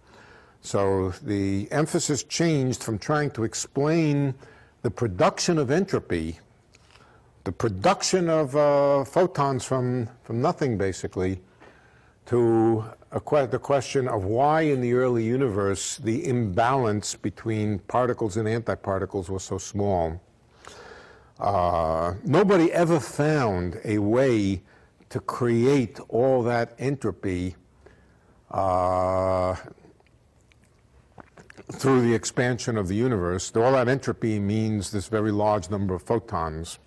So the emphasis changed from trying to explain the production of entropy, the production of photons from nothing, basically, to the question of why in the early universe the imbalance between particles and antiparticles was so small. Nobody ever found a way to create all that entropy through the expansion of the universe. All that entropy means this very large number of photons.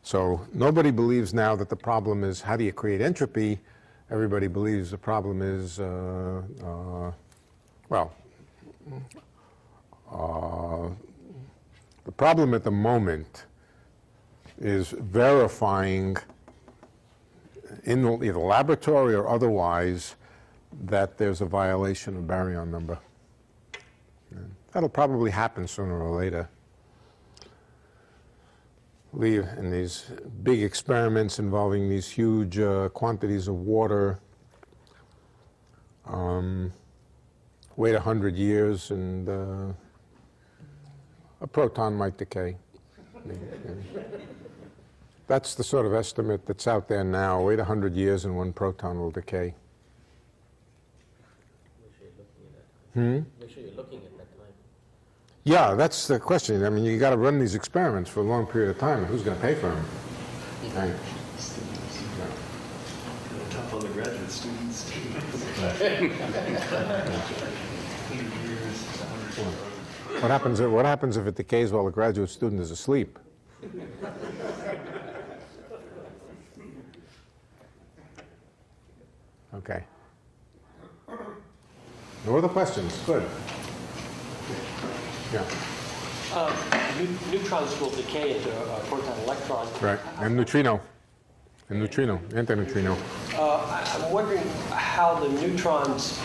So nobody believes now that the problem is how do you create entropy. Everybody believes the problem is, the problem at the moment is verifying in either laboratory or otherwise that there's a violation of baryon number. That'll probably happen sooner or later. In these big experiments involving these huge quantities of water, wait 100 years and a proton might decay. That's the sort of estimate that's out there now. Wait 100 years and one proton will decay. Make sure you're looking at that time. Yeah, that's the question. I mean, you got to run these experiments for a long period of time. Who's going to pay for them? Right. Tough on the graduate students. What happens if it decays while the graduate student is asleep? Okay. No other questions? Good. Yeah. Neutrons will decay into a proton electron. Right. And neutrino. And neutrino, antineutrino. I'm wondering how the neutrons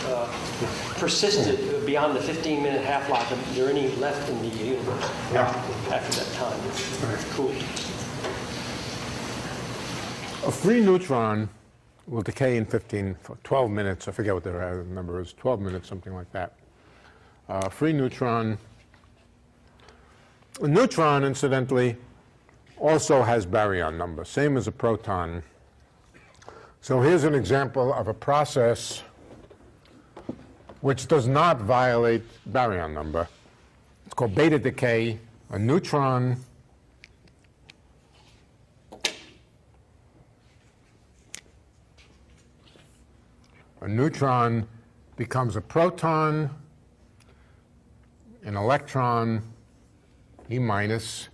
persisted beyond the 15-minute half-life. Is there any left in the universe after that time? Right. Cool. A free neutron will decay in 12 minutes. I forget what the number is, 12 minutes, something like that. Free neutron. A neutron, incidentally, also has baryon number, same as a proton. So here's an example of a process which does not violate baryon number. It's called beta decay. a neutron becomes a proton, an electron, E minus.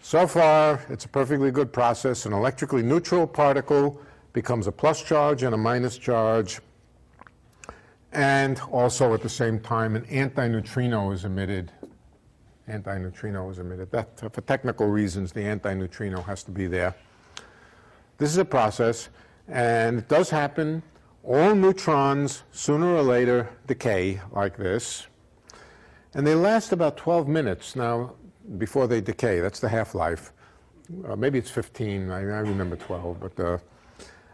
So far, it's a perfectly good process. An electrically neutral particle becomes a plus charge and a minus charge. And also at the same time, an antineutrino is emitted. That, for technical reasons, the antineutrino has to be there. This is a process, and it does happen. All neutrons, sooner or later, decay like this. And they last about 12 minutes now before they decay. That's the half-life. Maybe it's 15. I remember 12. But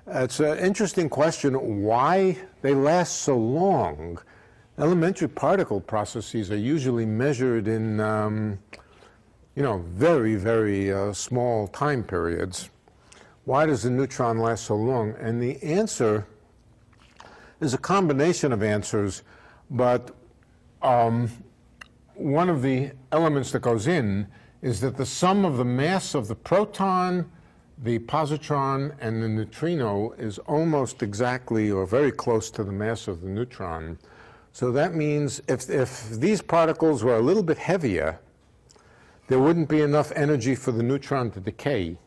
it's an interesting question why they last so long. Elementary particle processes are usually measured in, very, very small time periods. Why does the neutron last so long? And the answer is a combination of answers, but one of the elements that goes in is that the sum of the mass of the proton, the positron, and the neutrino is almost exactly or very close to the mass of the neutron. So that means if these particles were a little bit heavier, there wouldn't be enough energy for the neutron to decay.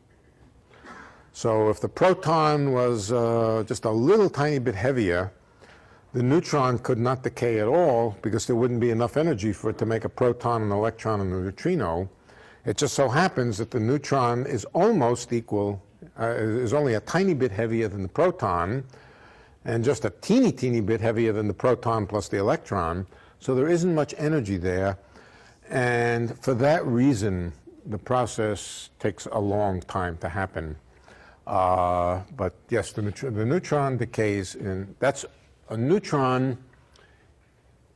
So if the proton was just a little tiny bit heavier, the neutron could not decay at all because there wouldn't be enough energy for it to make a proton, an electron, and a neutrino. It just so happens that the neutron is almost equal, is only a tiny bit heavier than the proton, and just a teeny, teeny bit heavier than the proton plus the electron. So there isn't much energy there. And for that reason, the process takes a long time to happen. But yes, the neutron decays, and that's a neutron,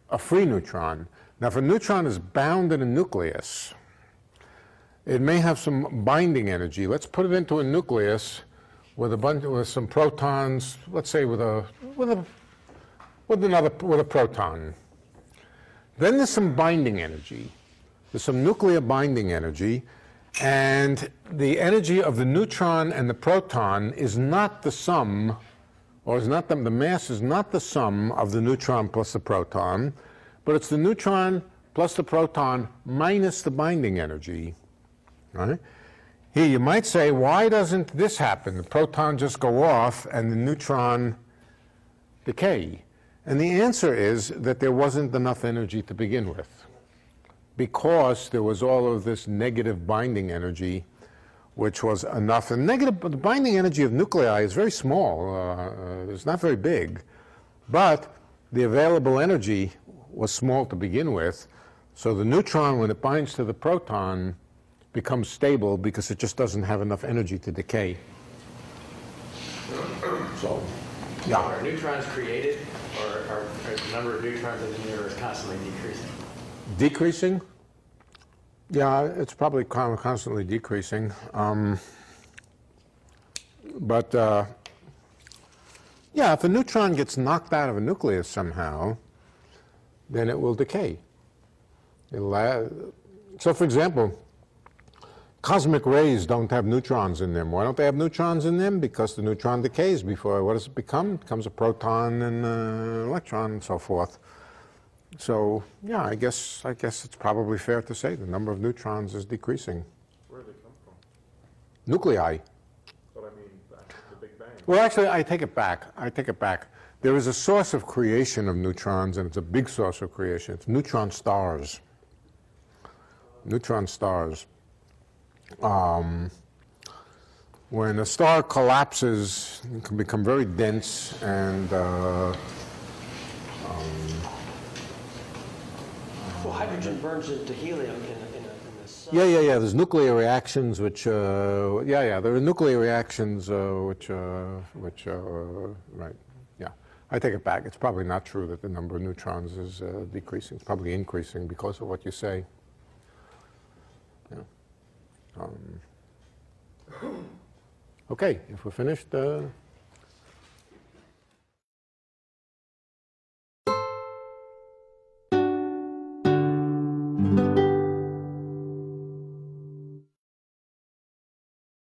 a free neutron. Now, if a neutron is bound in a nucleus, it may have some binding energy. Let's put it into a nucleus with some protons. Let's say with a proton. Then there's some binding energy. There's some nuclear binding energy, and the energy of the neutron and the proton is not the sum. Or is not the mass is not the sum of the neutron plus the proton, but it's the neutron plus the proton minus the binding energy. Right? Here you might say, why doesn't this happen? The proton just go off and the neutron decay. And the answer is that there wasn't enough energy to begin with, because there was all of this negative binding energy, which was enough. And the binding energy of nuclei is very small. It's not very big. But the available energy was small to begin with. So the neutron, when it binds to the proton, becomes stable because it just doesn't have enough energy to decay. So, yeah. Are neutrons created, or are the number of neutrons in the universe constantly decreasing? Decreasing? Yeah, it's probably constantly decreasing. Yeah, if a neutron gets knocked out of a nucleus somehow, then it will decay. So, for example, cosmic rays don't have neutrons in them. Why don't they have neutrons in them? Because the neutron decays before. What does it become? It becomes a proton and an electron and so forth. So, yeah, I guess it's probably fair to say the number of neutrons is decreasing. Where do they come from? Nuclei. But I mean, after the Big Bang. Well, actually, I take it back. There is a source of creation of neutrons, and it's a big source of creation. It's neutron stars. Neutron stars. When a star collapses, it can become very dense and well, hydrogen burns into helium in the sun. Yeah. There's nuclear reactions which, there are nuclear reactions right. Yeah, I take it back. It's probably not true that the number of neutrons is decreasing. It's probably increasing because of what you say. Yeah. Okay, if we're finished.